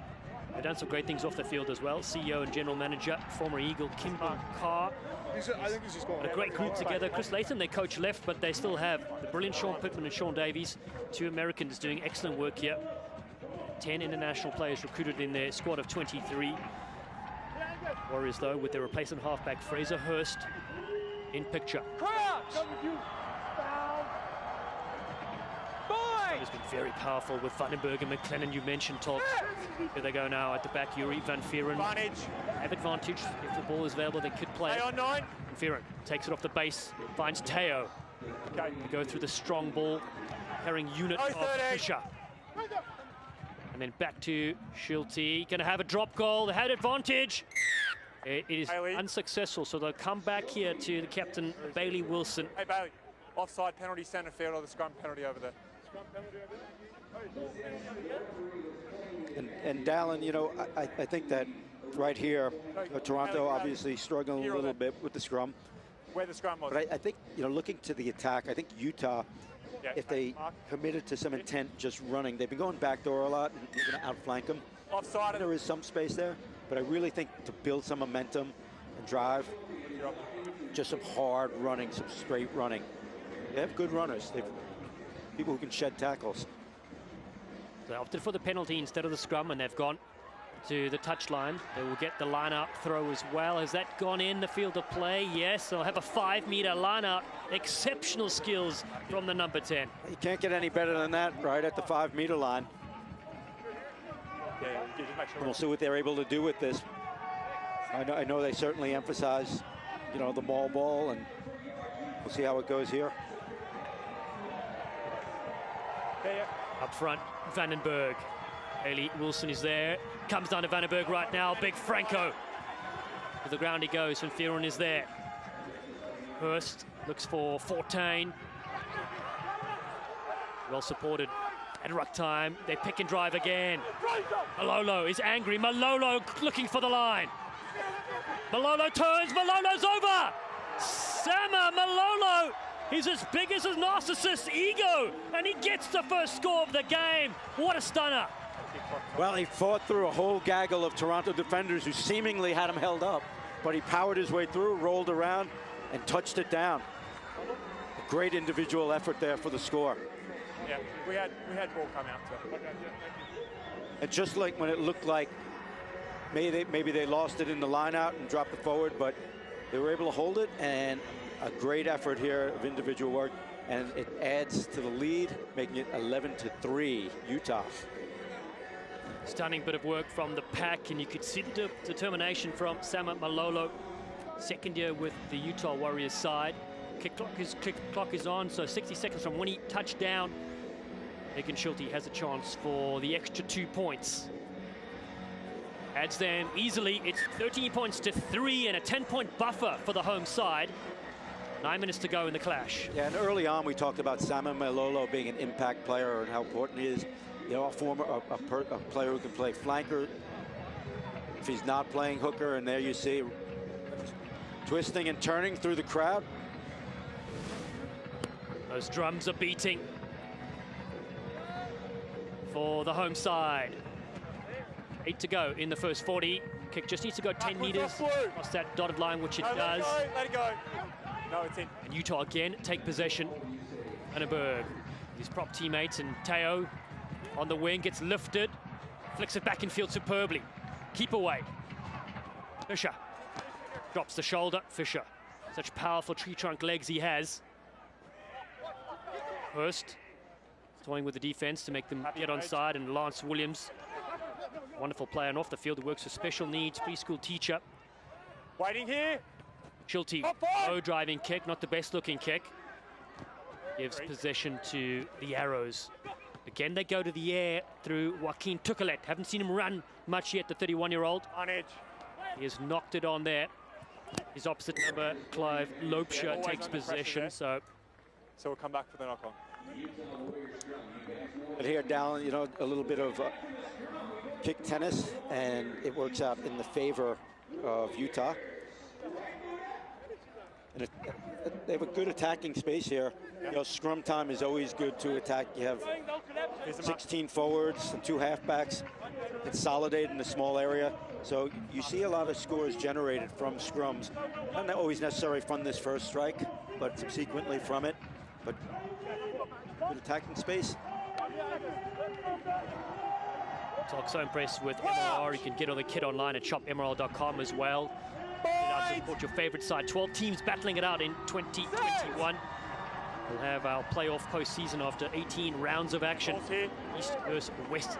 They've done some great things off the field as well. CEO and General Manager, former Eagle Kimball Carr. A great group together. Chris Layton, their coach, left, but they still have the brilliant Sean Pittman and Sean Davies, 2 Americans doing excellent work here. 10 international players recruited in their squad of 23. Warriors, though, with their replacement halfback, Fraser Hurst, in picture. Has been very powerful with Vandenberg and McLennan. You mentioned Todd. Here they go now at the back. Yuri Van Vieren have advantage. If the ball is available, they could play. On 9. Van Vieren takes it off the base, finds Teo. Okay. We go through the strong ball carrying unit of Fisher. And then back to Schulte. Going to have a drop goal. They had advantage. It is unsuccessful, so they'll come back here to the captain, Bailey Wilson. Hey, Bailey. Offside penalty, centre field, or the scrum penalty over there. And Dallin, you know, I think that right here, Toronto obviously struggling a little bit with the scrum. Where the scrum was. But I think, you know, looking to the attack, I think Utah, if they committed to some intent just running, they've been going backdoor a lot, and you're going to outflank them. Offside. There is some space there, but I really think to build some momentum and drive, just some hard running, some straight running. They have good runners. They've people who can shed tackles. They opted for the penalty instead of the scrum, and they've gone to the touchline. They will get the line-out throw as well. Has that gone in the field of play? Yes, they'll have a 5-meter line-out. Exceptional skills from the number 10. You can't get any better than that right at the 5-meter line. Yeah, just make sure. We'll see what they're able to do with this. I know they certainly emphasize, you know, the maul ball, and we'll see how it goes here. Up front, Vandenberg. Bailey Wilson is there. Comes down to Vandenberg right now. Big Franco. To the ground he goes. Van Vieren is there. Hurst looks for Fortain. Well supported at ruck time. They pick and drive again. Malolo is angry. Malolo looking for the line. Malolo turns. Malolo's over. Sama Malolo. He's as big as his narcissist ego, and he gets the first score of the game. What a stunner. Well, he fought through a whole gaggle of Toronto defenders who seemingly had him held up, but he powered his way through, rolled around, and touched it down. A great individual effort there for the score. Yeah, we had ball come out. So. And just like when it looked like maybe they lost it in the line out and dropped it forward, but they were able to hold it, and a great effort here of individual work, and it adds to the lead, making it 11-3 Utah. Stunning bit of work from the pack, and you could see the determination from Sama Malolo. Second year with the Utah Warriors side. Kick clock is on, so 60 seconds from when he touched down. Nick Schulte has a chance for the extra 2 points. Adds them easily. It's 13 points to 3 and a 10-point buffer for the home side. 9 minutes to go in the clash. Yeah, and early on we talked about Sama Malolo being an impact player and how important he is. You know, a player who can play flanker if he's not playing hooker, and there you see twisting and turning through the crowd. Those drums are beating for the home side. 8 to go in the first 40. Kick just needs to go 10 meters across that dotted line, which it does. Let it go. No, it's in. And Utah again take possession. Anneberg, his prop teammates, and Teo on the wing gets lifted, flicks it back in field superbly. Keep away. Fisher drops the shoulder. Fisher, such powerful tree trunk legs he has. Hurst toying with the defense to make them get onside, and Lance Williams, wonderful player and off the field who works for special needs, preschool teacher. Waiting here. Schulte, low driving kick, not the best looking kick. Gives possession to the Arrows. Again, they go to the air through Joaquin Tukelet. Haven't seen him run much yet, the 31-year-old. On edge. He has knocked it on there. His opposite number, Clive Lopesha, takes possession. So we'll come back for the knock-on. But here, Dallin, you know, a little bit of kick tennis, and it works out in the favor of Utah. And they have a good attacking space here. You know, scrum time is always good to attack. You have 16 forwards and 2 halfbacks consolidated in a small area. So you see a lot of scores generated from scrums. Not always necessarily from this first strike, but subsequently from it. But good attacking space. Talk so impressed with MRR. You can get all the kit online at shopmrl.com as well. Get out to support your favorite side. 12 teams battling it out in 2021. We'll have our playoff postseason after 18 rounds of action. East versus West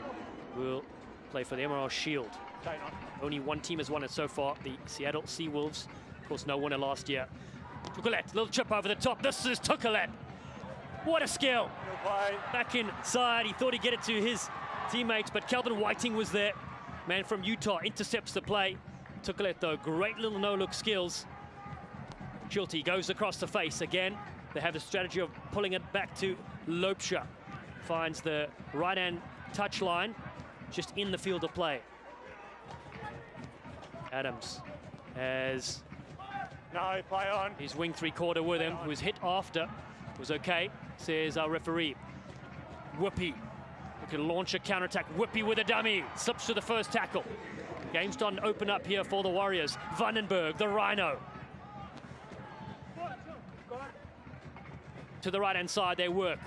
will play for the MRL Shield. Only one team has won it so far, the Seattle Seawolves. Of course, no winner last year. Tukelet, little chip over the top. This is Tukelet. What a skill. Back inside, he thought he'd get it to his teammates, but Kelvin Whiting was there. Man from Utah intercepts the play. Tukelet, though, great little no-look skills. Schulte goes across the face again. They have a strategy of pulling it back to Lopesha. Finds the right-hand touch line, just in the field of play. Adams has play on. His wing three-quarter with him, who was hit after. Was okay, says our referee. Whoopi, who can launch a counterattack. Whoopi with a dummy, slips to the first tackle. Game's starting to open up here for the Warriors. Vandenberg, the Rhino. To the right-hand side, they work.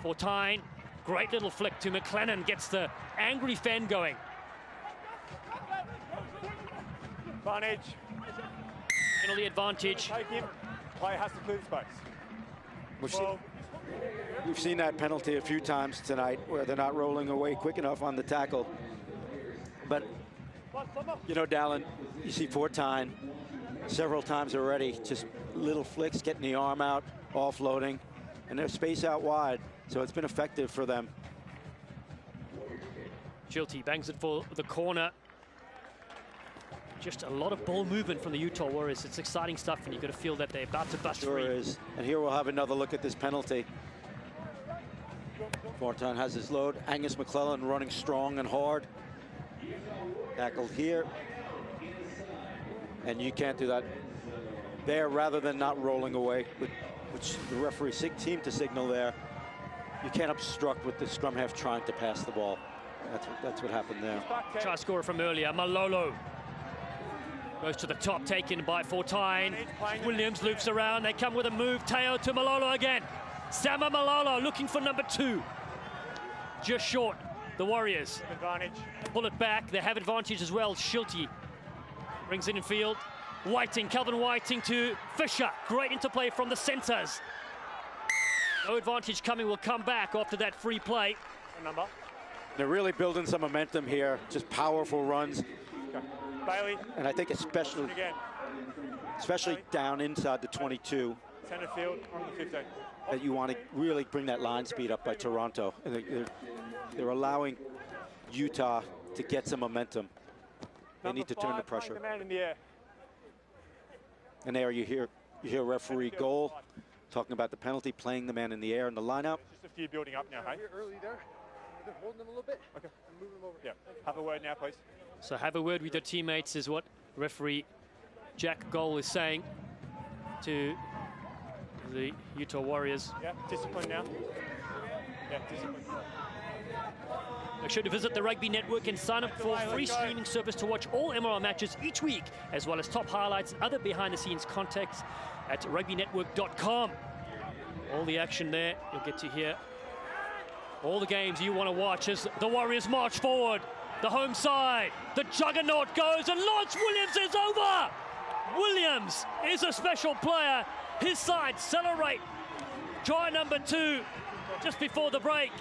Fortyne, great little flick to McLennan, gets the angry fan going. Advantage. Penalty advantage. Take him. Player has to clear the space. We've seen that penalty a few times tonight where they're not rolling away quick enough on the tackle. But, you know, Dallin, you see Fortyne several times already, just little flicks, getting the arm out, offloading, and there's space out wide, so it's been effective for them. Schulte bangs it for the corner. Just a lot of ball movement from the Utah Warriors. It's exciting stuff, and you've got to feel that they're about to bust Sure free. is. And here we'll have another look at this penalty. Fortin has his load. Angus McClellan running strong and hard. Tackled here. And you can't do that there, rather than not rolling away, which the referee seemed to signal there. You can't obstruct with the scrum half trying to pass the ball. That's what happened there. Try scorer from earlier, Malolo. Goes to the top, taken by Fortin. Williams loops around, they come with a move. Teo to Malolo again. Sama Malolo looking for number 2. Just short, the Warriors. Advantage. Pull it back, they have advantage as well. Schulte brings it in field. Whiting, Calvin Whiting to Fisher. Great interplay from the centers. No advantage coming, will come back after that free play. Number. They're really building some momentum here, just powerful runs. Okay. Bailey. And I think especially down inside the 22, Center field on the 15. that you want to really bring that line speed up by Toronto. And they're allowing Utah to get some momentum. They need to turn the pressure. The man in the air. And there you hear referee goal, talking about the penalty, playing the man in the air in the lineup. Just a few building up now, hey? Early there. They're holding them a little bit. Okay. And moving them over. Yeah. Have a word now, please. So have a word with your teammates is what referee Jack Goal is saying to the Utah Warriors. Yeah. Discipline now. Yeah. Discipline. Make sure to visit the Rugby Network and sign up for a free streaming service to watch all MRL matches each week, as well as top highlights, other behind-the-scenes context at rugbynetwork.com. All the action there, you'll get to hear all the games you want to watch as the Warriors march forward. The home side, the juggernaut goes, and Lance Williams is over! Williams is a special player. His side celebrate try number 2 just before the break.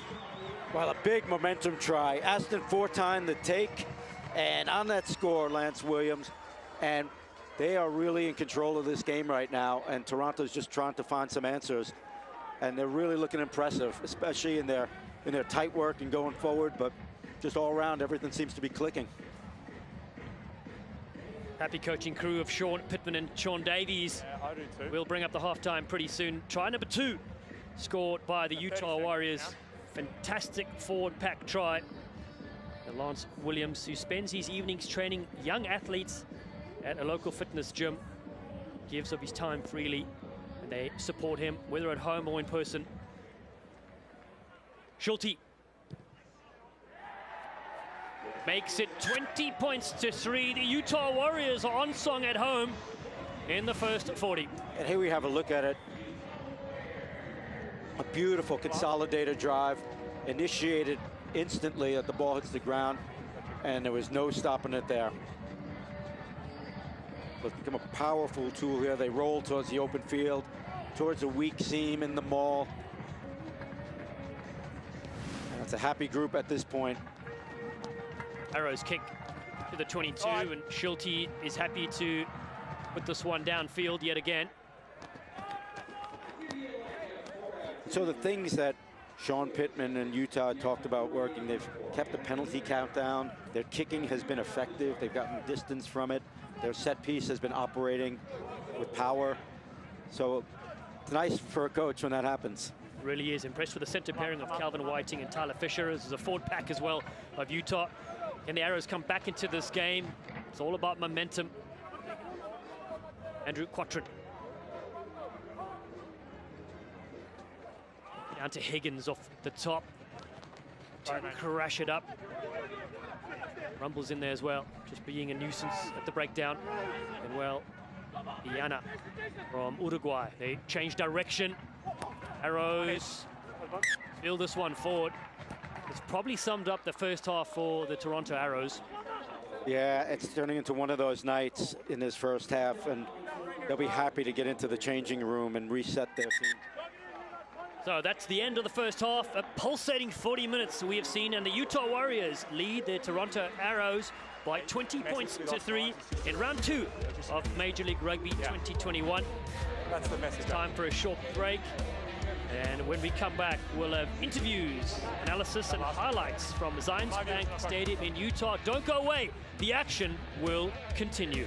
Well, a big momentum try. Aston Fortin the take, and on that score, Lance Williams. And they are really in control of this game right now, and Toronto's just trying to find some answers. And they're really looking impressive, especially in their tight work and going forward, but just all around, everything seems to be clicking. Happy coaching crew of Sean Pittman and Sean Davies. Yeah, I do too. We'll bring up the halftime pretty soon. Try number 2 scored by the Utah Warriors. Fantastic forward pack try. Lance Williams, who spends his evenings training young athletes at a local fitness gym, gives of his time freely, and they support him, whether at home or in person. Schulte makes it 20 points to 3. The Utah Warriors are on song at home in the first 40. And here we have a look at it. A beautiful consolidated drive, initiated instantly that the ball hits the ground, and there was no stopping it there. It's become a powerful tool here. They roll towards the open field, towards a weak seam in the maul. And it's a happy group at this point. Arrows kick to the 22, and Schulte is happy to put this one downfield yet again. So the things that Sean Pittman and Utah talked about working, they've kept the penalty count down. Their kicking has been effective. They've gotten distance from it. Their set piece has been operating with power. So it's nice for a coach when that happens. Really is. Impressed with the center pairing of Calvin Whiting and Tyler Fisher. This is a forward pack as well of Utah. And the Arrows come back into this game. It's all about momentum. Andrew Quattrin. Down to Higgins off the top to crash it up. Rumble's in there as well, just being a nuisance at the breakdown. And well, Iana from Uruguay. They change direction. Arrows fill this one forward. It's probably summed up the first half for the Toronto Arrows. Yeah, it's turning into one of those nights in this first half, and they'll be happy to get into the changing room and reset their team. So that's the end of the first half. A pulsating 40 minutes we have seen, and the Utah Warriors lead the Toronto Arrows by 20 points to 3 in round 2 of Major League Rugby 2021. That's the message. Time for a short break. And when we come back, we'll have interviews, analysis, and highlights from Zions Bank Stadium in Utah. Don't go away. The action will continue.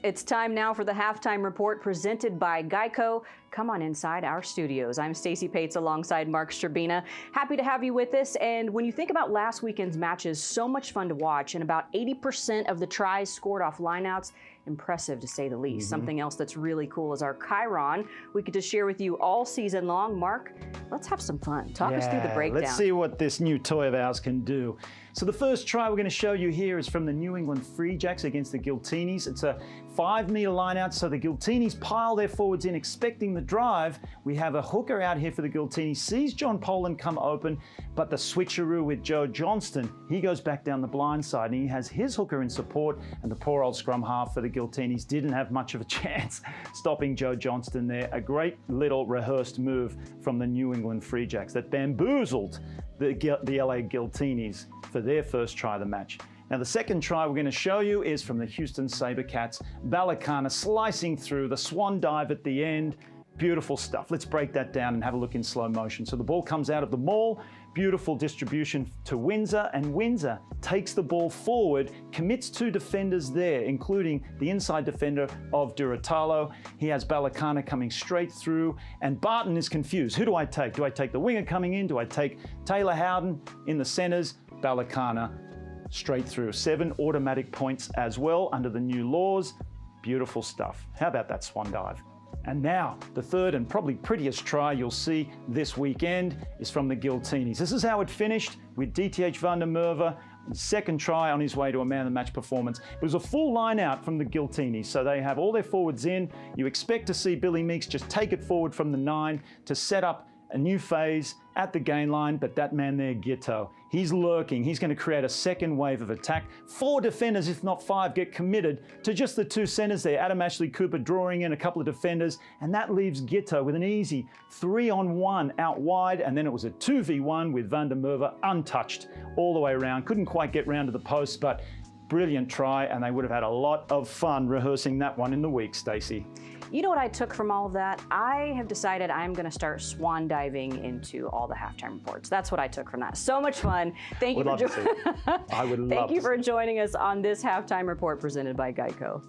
It's time now for the halftime report presented by Geico. Come on inside our studios. I'm Stacey Pates alongside Mark Strabina. Happy to have you with us. And when you think about last weekend's matches, so much fun to watch, and about 80% of the tries scored off lineouts. Impressive to say the least. Something else that's really cool is our Chiron. We get to share with you all season long. Mark, let's have some fun. Talk us through the breakdown. Let's see what this new toy of ours can do. So the first try we're going to show you here is from the New England Free Jacks against the Giltinis. It's a 5-meter line out, so the Giltinis pile their forwards in expecting the drive. We have a hooker out here for the Giltinis, sees John Poland come open, but the switcheroo with Joe Johnston, he goes back down the blind side and he has his hooker in support, and the poor old scrum half for the Giltinis didn't have much of a chance stopping Joe Johnston there. A great little rehearsed move from the New England Free Jacks that bamboozled the LA Giltinis for their first try of the match. Now the second try we're going to show you is from the Houston SaberCats. Balakana slicing through the swan dive at the end. Beautiful stuff. Let's break that down and have a look in slow motion. So the ball comes out of the maul, beautiful distribution to Windsor, and Windsor takes the ball forward, commits 2 defenders there, including the inside defender of Duratalo. He has Balakana coming straight through, and Barton is confused. Who do I take? Do I take the winger coming in? Do I take Taylor Howden in the centers? Balakana straight through. 7 automatic points as well under the new laws. Beautiful stuff. How about that swan dive? And now, the third and probably prettiest try you'll see this weekend is from the Giltinis. This is how it finished with DTH van der Merwe. Second try on his way to a man-of-the-match performance. It was a full line out from the Giltinis, so they have all their forwards in. You expect to see Billy Meeks just take it forward from the 9 to set up a new phase at the gain line, but that man there, Giteau, he's lurking. He's going to create a second wave of attack. 4 defenders, if not 5, get committed to just the 2 centers there. Adam Ashley Cooper drawing in a couple of defenders, and that leaves Giteau with an easy 3-on-1 out wide, and then it was a 2v1 with van der Merwe untouched all the way around. Couldn't quite get round to the post, but brilliant try, and they would have had a lot of fun rehearsing that one in the week, Stacey. You know what I took from all of that? I have decided I'm going to start swan diving into all the halftime reports. That's what I took from that. So much fun. Thank you for joining us on this halftime report presented by Geico.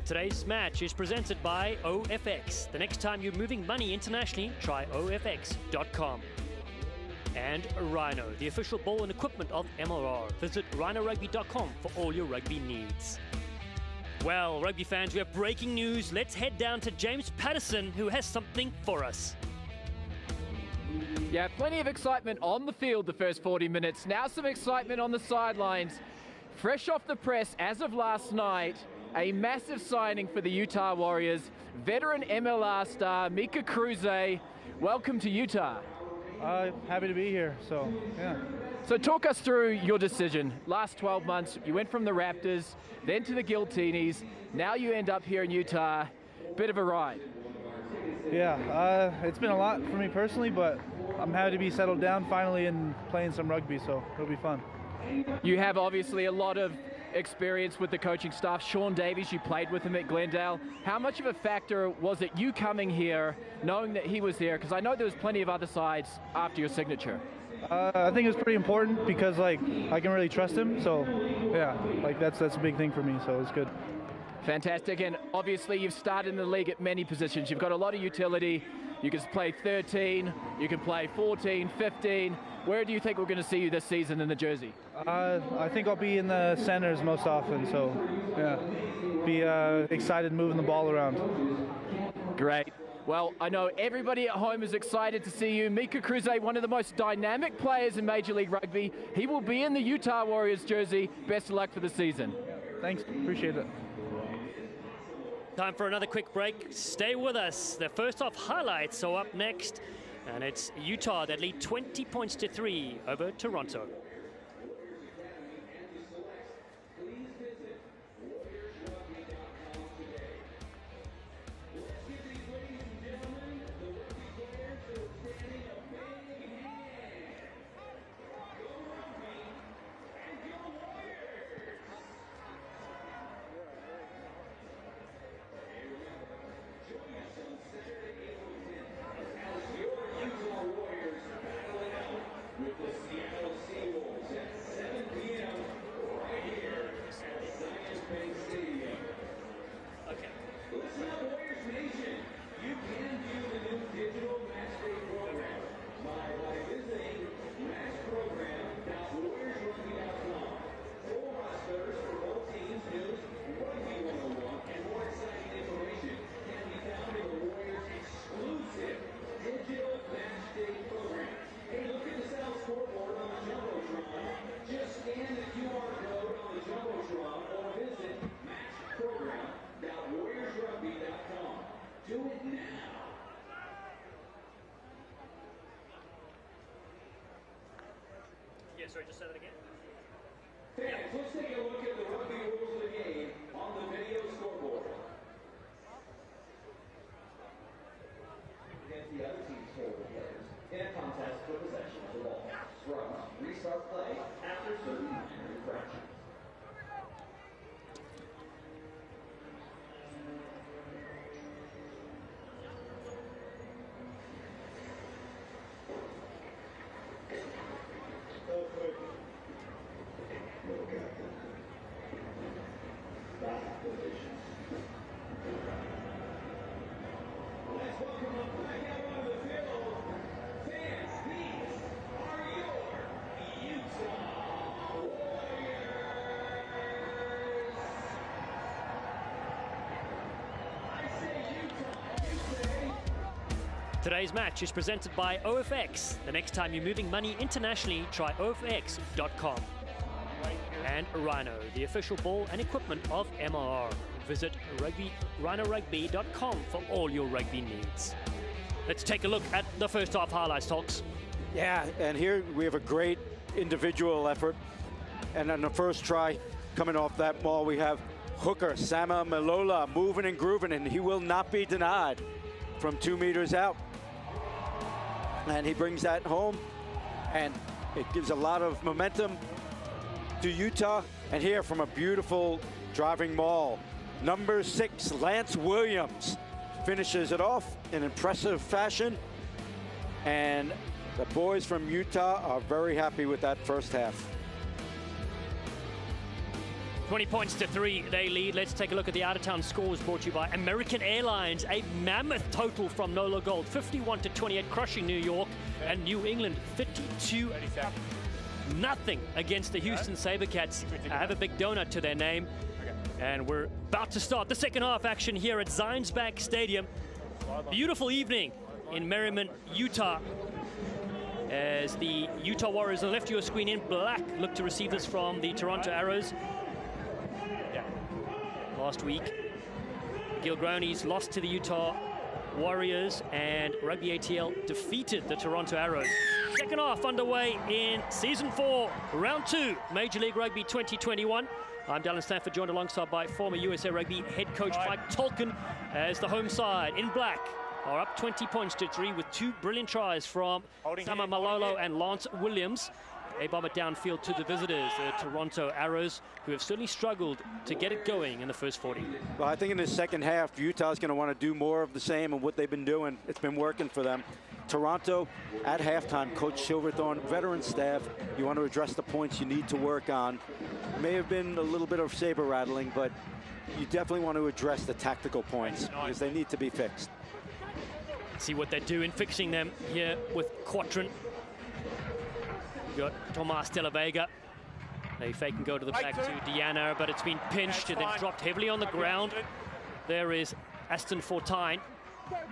Today's match is presented by OFX. The next time you're moving money internationally, try OFX.com. And Rhino, the official ball and equipment of MLR. Visit rhinorugby.com for all your rugby needs. Well, rugby fans, we have breaking news. Let's head down to James Patterson, who has something for us. Yeah, plenty of excitement on the field the first 40 minutes. Now some excitement on the sidelines. Fresh off the press as of last night, A massive signing for the Utah Warriors. Veteran MLR star Mika Kruse. Welcome to Utah. Happy to be here, so yeah. So talk us through your decision. Last 12 months, you went from the Raptors, then to the Giltinis. Now you end up here in Utah. Bit of a ride. Yeah, it's been a lot for me personally, but I'm happy to be settled down finally and playing some rugby, so it'll be fun. You have obviously a lot of experience with the coaching staff. Sean Davies, you played with him at Glendale. How much of a factor was it you coming here, knowing that he was here? Because I know there was plenty of other sides after your signature. I think it was pretty important because like I can really trust him. So yeah, like that's a big thing for me. So it's good. Fantastic. And obviously you've started in the league at many positions. You've got a lot of utility. You can play 13, you can play 14, 15. Where do you think we're going to see you this season in the jersey? I think I'll be in the centers most often, so yeah, be excited moving the ball around. Great. Well, I know everybody at home is excited to see you. Mika Kruse, one of the most dynamic players in Major League Rugby. He will be in the Utah Warriors jersey. Best of luck for the season. Thanks, appreciate it. Time for another quick break. Stay with us. The first half highlights are up next. And it's Utah that lead 20 points to 3 over Toronto. Sorry, just say that again. Fans, let's take a look at the rugby rules of the game on the video scoreboard. Against the other team's forward players in a contest for possession of the ball. Scrums restart play after certain minor infractions. Today's match is presented by OFX. The next time you're moving money internationally, try OFX.com. And Rhino, the official ball and equipment of MRR. Visit rhinorugby.com for all your rugby needs. Let's take a look at the first half highlights, Talks. Yeah, and here we have a great individual effort. And on the first try, coming off that ball, we have hooker Sama Melola moving and grooving, and he will not be denied from 2 meters out. And he brings that home, and it gives a lot of momentum to Utah. And here from a beautiful driving maul, number 6, Lance Williams, finishes it off in impressive fashion. And the boys from Utah are very happy with that first half. 20 points to 3, they lead. Let's take a look at the out-of-town scores brought to you by American Airlines. A mammoth total from NOLA Gold, 51-28, crushing New York, and New England 32-0 against the Houston SaberCats. Have a big donut to their name. And we're about to start the second half action here at Zions Bank Stadium. Beautiful evening in Merriman, Utah, as the Utah Warriors on the left of your screen in black look to receive this from the Toronto Arrows. last week. Gilgronis lost to the Utah Warriors, and Rugby ATL defeated the Toronto Arrows. Second half underway in Season 4, Round 2, Major League Rugby 2021. I'm Dallin Stanford, joined alongside by former USA Rugby head coach Mike Tolkin, as the home side in black are up 20 points to 3 with 2 brilliant tries from Sama Malolo and Lance Williams. They bomb it downfield to the visitors, the Toronto Arrows, who have certainly struggled to get it going in the first 40. Well, I think in the second half, Utah's going to want to do more of the same of what they've been doing. It's been working for them. Toronto, at halftime, Coach Silverthorne, veteran staff, you want to address the points you need to work on. May have been a little bit of saber rattling, but you definitely want to address the tactical points because they need to be fixed. See what they do in fixing them here with Quattrin. Got Tomas De La Vega. They fake and go to the back to Diana, but it's been pinched and then dropped heavily on the ground. There is Aston Fortine,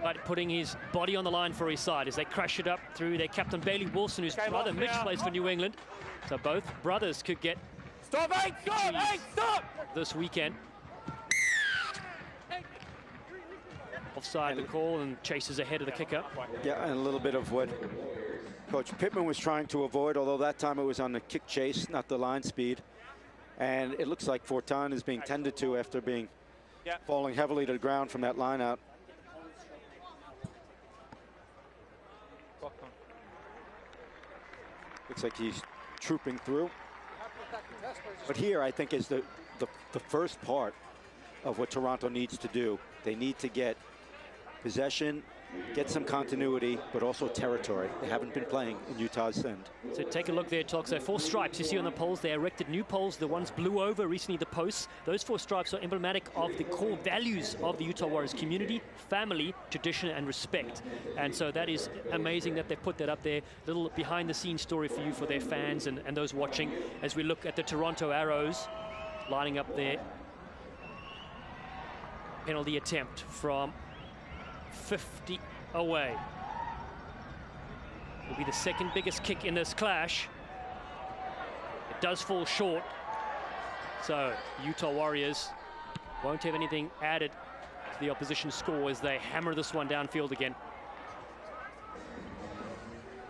but putting his body on the line for his side as they crash it up through their captain Bailey Wilson, whose brother Mitch plays for New England. So both brothers could get this weekend. Offside the call, and chases ahead of the kicker. Yeah, and a little bit of what Coach Pittman was trying to avoid, although that time it was on the kick chase, not the line speed. And it looks like Fortin is being tended to after being falling heavily to the ground from that line out. Looks like he's trooping through. But here, I think, is the first part of what Toronto needs to do. They need to get possession, get some continuity, but also territory. They haven't been playing in Utah's end. So take a look there, Talk. So 4 stripes you see on the poles. They erected new poles. The ones blew over recently, the posts. Those 4 stripes are emblematic of the core values of the Utah Warriors: community, family, tradition, and respect. And so that is amazing that they put that up there. Little behind-the-scenes story for you, for their fans and those watching, as we look at the Toronto Arrows lining up their penalty attempt from 50 away. Will be the second biggest kick in this clash. It does fall short, so Utah Warriors won't have anything added to the opposition score as they hammer this one downfield again.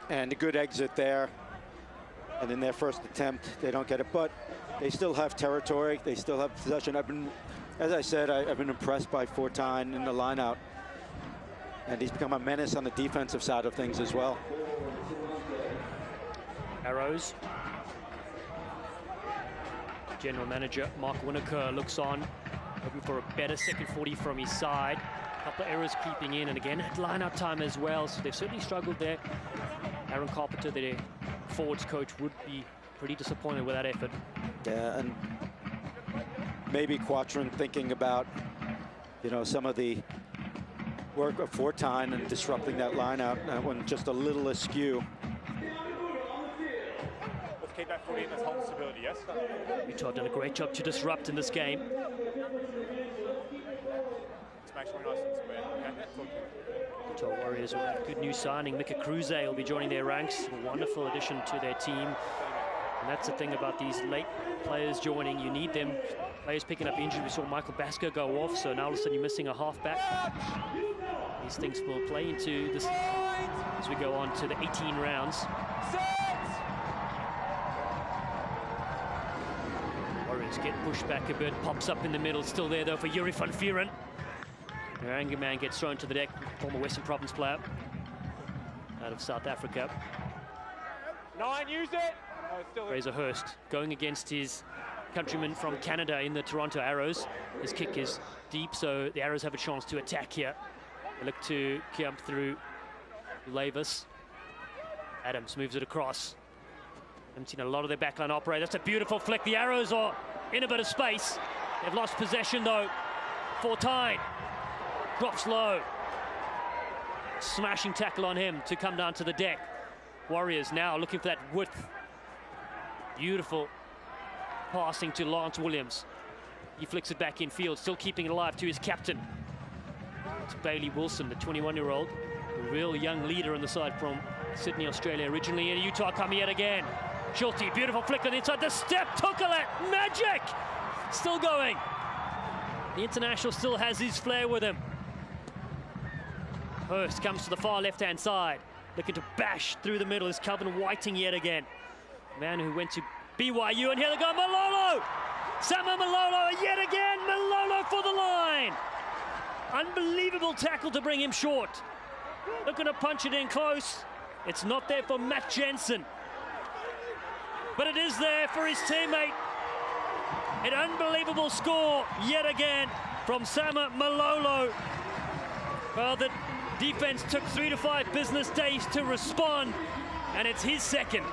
And a good exit there. And in their first attempt, they don't get it, but they still have territory. They still have possession. As I said, I've been impressed by Fortin in the line-out. And he's become a menace on the defensive side of things as well. Arrows. General Manager Mark Winokur looks on, hoping for a better second 40 from his side. A couple of errors creeping in, and again, at line-out time as well, so they've certainly struggled there. Aaron Carpenter, their forwards coach, would be pretty disappointed with that effort. Yeah, and maybe Quattrin thinking about, you know, some of the work of Fortin and disrupting that line out. That one just a little askew. Let's keep that foot in, let's hold stability, yes? Utah done a great job to disrupt in this game. Let's make sure we're nice and square, okay? Utah Warriors with a good new signing. Mika Cruze will be joining their ranks. A wonderful addition to their team. And that's the thing about these late players joining. You need them. Players picking up injury. We saw Michael Basker go off, so now all of a sudden you're missing a halfback. These things will play into this as we go on to the 18 rounds. Warriors get pushed back a bit. Pops up in the middle. Still there, though, for Yuri van Vuuren. Their anger man gets thrown to the deck. Former Western Province player out of South Africa. 9, use it! Fraser Hurst going against his countryman from Canada in the Toronto Arrows. His kick is deep, so the Arrows have a chance to attack here. They look to jump through Lavis. Adams moves it across. Haven't seen a lot of their backline operate. That's a beautiful flick. The Arrows are in a bit of space. They've lost possession, though. Fortin drops low. Smashing tackle on him to come down to the deck. Warriors now looking for that width. Beautiful passing to Lance Williams. He flicks it back in field, still keeping it alive to his captain. It's Bailey Wilson, the 21-year-old, a real young leader on the side from Sydney, Australia originally. And Utah coming yet again. Schulte, beautiful flick on the inside. The step, Tukelet, magic! Still going. The international still has his flair with him. Hurst comes to the far left-hand side, looking to bash through the middle is Calvin Whiting yet again. Man who went to BYU, and here they go, Malolo! Sama Malolo yet again, Malolo for the line! Unbelievable tackle to bring him short. Looking to punch it in close. It's not there for Matt Jensen. But it is there for his teammate. An unbelievable score yet again from Sama Malolo. Well, the defense took 3 to 5 business days to respond, and it's his second.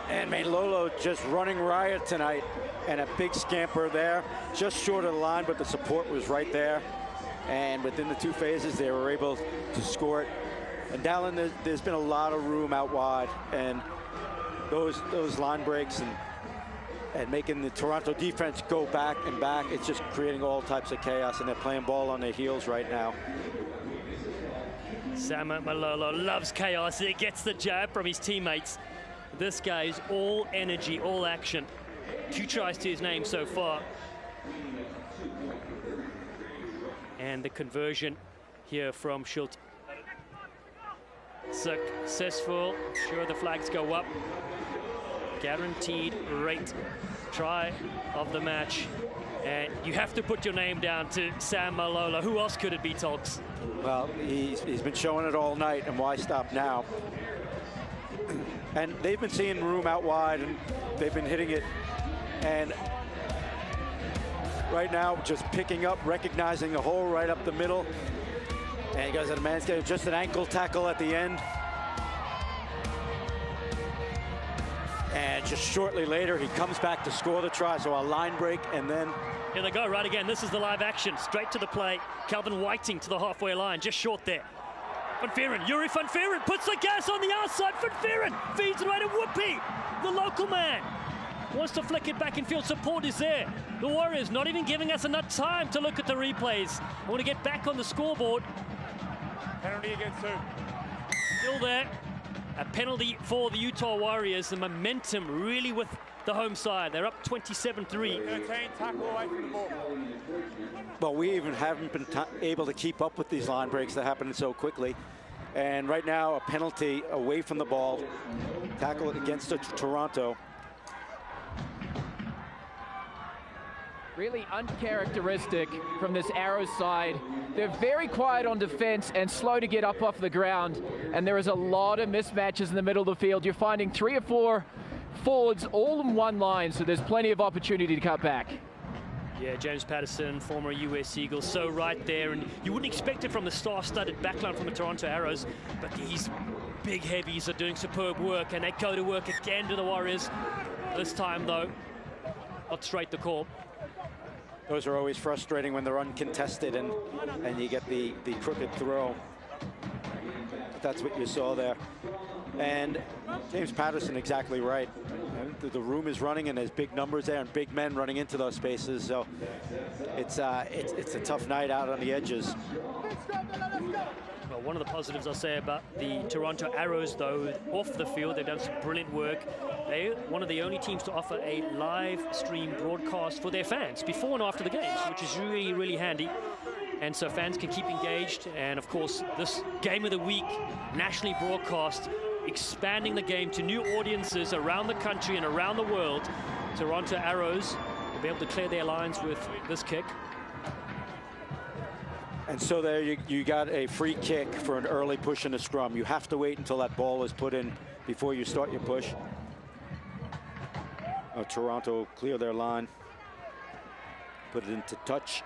And Malolo just running riot tonight, and a big scamper there, just short of the line, but the support was right there. And within the 2 phases, they were able to score it. And Dallin, there's been a lot of room out wide, and those line breaks and making the Toronto defense go back and back, it's just creating all types of chaos, and they're playing ball on their heels right now. Sama Malolo loves chaos. He gets the jab from his teammates. This guy is all energy, all action. 2 tries to his name so far. And the conversion here from Schulte. Successful. Sure, the flags go up. Guaranteed rate try of the match. And you have to put your name down to Sam Malolo. Who else could it be, Tolks? Well, he's been showing it all night, and why stop now? And they've been seeing room out wide, and they've been hitting it. And right now, just picking up, recognizing the hole right up the middle. And he goes to the man's game, just an ankle tackle at the end. And just shortly later, he comes back to score the try. So a line break, and then... Here they go, right again. This is the live action. Straight to the play. Calvin Whiting to the halfway line, just short there. Van Vuuren, Yuri Van Vuuren puts the gas on the outside. Van Vuuren feeds it right to Whoopi, the local man. Wants to flick it back in field. Support is there. The Warriors not even giving us enough time to look at the replays. I want to get back on the scoreboard. Penalty against who? Still there. A penalty for the Utah Warriors. The momentum really with the home side. They're up 27-3. 13, tackle away from the ball. Well, we even haven't been able to keep up with these line breaks that happen so quickly. And right now, a penalty away from the ball. Tackle against Toronto. Really uncharacteristic from this Arrows side. They're very quiet on defense and slow to get up off the ground. And there is a lot of mismatches in the middle of the field. You're finding 3 or 4 forwards all in one line, so there's plenty of opportunity to cut back. Yeah, James Patterson, former US Eagle, so right there. And you wouldn't expect it from the star-studded backline from the Toronto Arrows, but these big heavies are doing superb work, and they go to work again to the Warriors. This time, though, not straight the call. Those are always frustrating when they're uncontested and you get the crooked throw. But that's what you saw there. And James Patterson, exactly right. The room is running, and there's big numbers there and big men running into those spaces. So it's a tough night out on the edges. Well, one of the positives I'll say about the Toronto Arrows, though, off the field, they've done some brilliant work. They're one of the only teams to offer a live stream broadcast for their fans before and after the games, which is really, really handy. And so fans can keep engaged. And of course, this game of the week, nationally broadcast, expanding the game to new audiences around the country and around the world. Toronto Arrows will be able to clear their lines with this kick. And so there you got a free kick for an early push in the scrum. You have to wait until that ball is put in before you start your push. Toronto clear their line, put it into touch.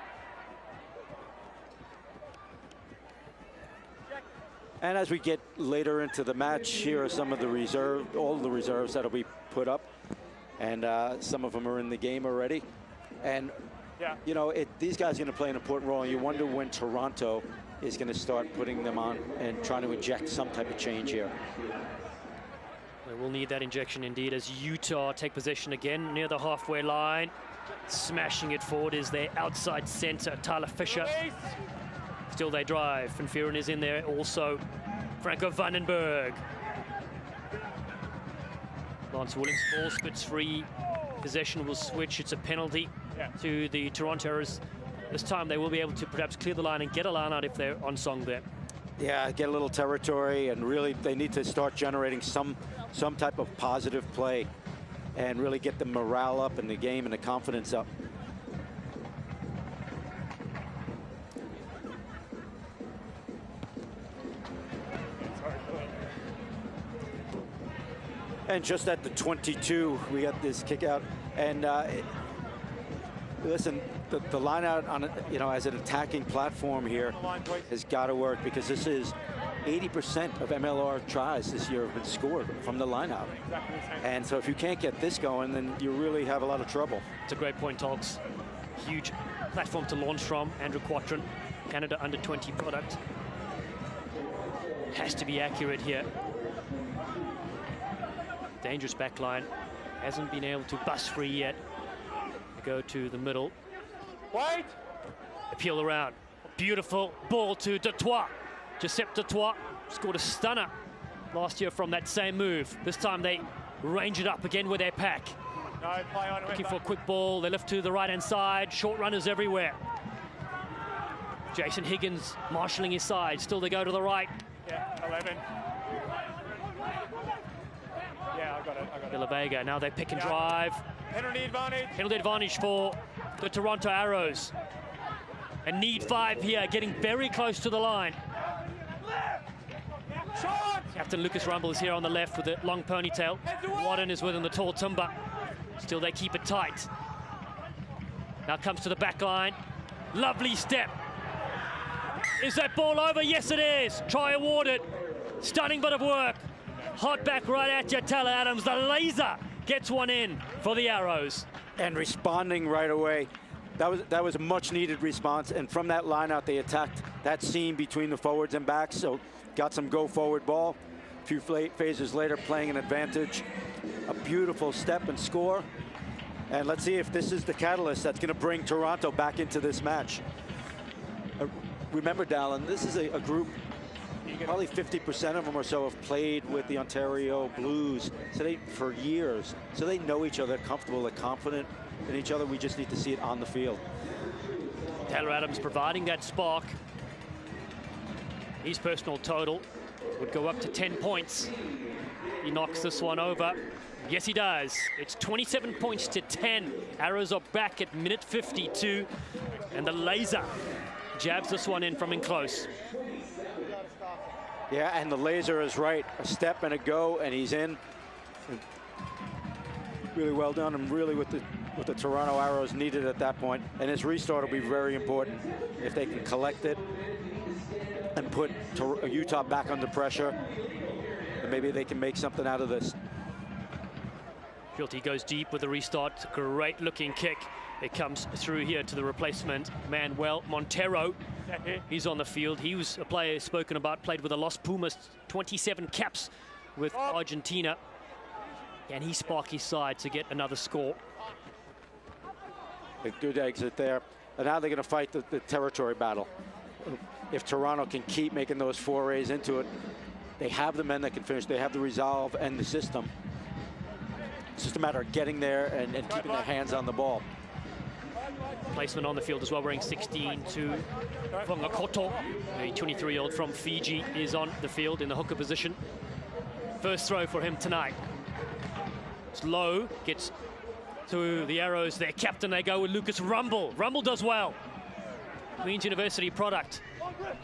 And as we get later into the match, here are some of the all the reserves that'll be put up. And some of them are in the game already. And yeah, you know, these guys are going to play an important role. And you wonder when Toronto is going to start putting them on and trying to inject some type of change here. We will need that injection indeed as Utah take possession again near the halfway line. Smashing it forward is their outside center, Tyler Fisher. Still they drive. Van Vuuren is in there also. Franco Vandenberg. Lance Williams ball spits free. Possession will switch. It's a penalty to the Toronto Arrows. This time they will be able to perhaps clear the line and get a line out if they're on song there. Yeah, get a little territory, and really they need to start generating some type of positive play and really get the morale up in the game and the confidence up. And just at the 22, we got this kick out. And listen, the line out on, you know, as an attacking platform here has got to work, because this is 80% of MLR tries this year have been scored from the line out. And so if you can't get this going, then you really have a lot of trouble. It's a great point, Togs. Huge platform to launch from. Andrew Quattrin, Canada under-20 product. Has to be accurate here. Dangerous back line. Hasn't been able to bust free yet. Go to the middle. Wait! Appeal around. Beautiful ball to Detroit. Giuseppe Detroit scored a stunner last year from that same move. This time they range it up again with their pack. No, play on. Looking for a quick ball. They lift to the right-hand side. Short runners everywhere. Jason Higgins marshalling his side. Still they go to the right. Yeah, 11. Yeah, I got it. De La Vega. Now they pick and drive. Penalty advantage. Penalty advantage for the Toronto Arrows. And need 5 here, getting very close to the line. Captain Lucas Rumble is here on the left with the long ponytail. Wadden is within the tall timber. Still they keep it tight. Now comes to the back line. Lovely step. Is that ball over? Yes, it is. Try awarded. Stunning bit of work. Hot back right at you, Taylor Adams. The laser gets one in for the Arrows. And responding right away. That was a much needed response, and from that line out they attacked that seam between the forwards and backs, so got some go forward ball. A few phases later, playing an advantage. A beautiful step and score. And let's see if this is the catalyst that's going to bring Toronto back into this match. Remember, Dallin, this is a group, probably 50% of them or so have played with the Ontario Blues for years. So they know each other, comfortable, they're confident in each other. We just need to see it on the field. Taylor Adams providing that spark. His personal total would go up to 10 points. He knocks this one over. Yes, he does. It's 27 points to 10. Arrows are back at minute 52. And the laser jabs this one in from in close. Yeah, and the laser is right. A step and a go, and he's in. Really well done, and really what the Toronto Arrows needed at that point. And his restart will be very important if they can collect it and put Utah back under pressure. And maybe they can make something out of this. Schulte goes deep with the restart. Great looking kick. It comes through here to the replacement, Manuel Montero. He's on the field. He was a player spoken about, played with the Los Pumas, 27 caps with Argentina. And he sparked his side to get another score. A good exit there. And now they're going to fight the territory battle. If Toronto can keep making those forays into it, they have the men that can finish. They have the resolve and the system. It's just a matter of getting there and keeping their hands on the ball. Placement on the field as well, wearing 16 to Fongakoto. A 23-year-old from Fiji is on the field in the hooker position. First throw for him tonight. It's low, gets to the Arrows. Their captain, they go with Lucas Rumble. Rumble does well. Queen's University product.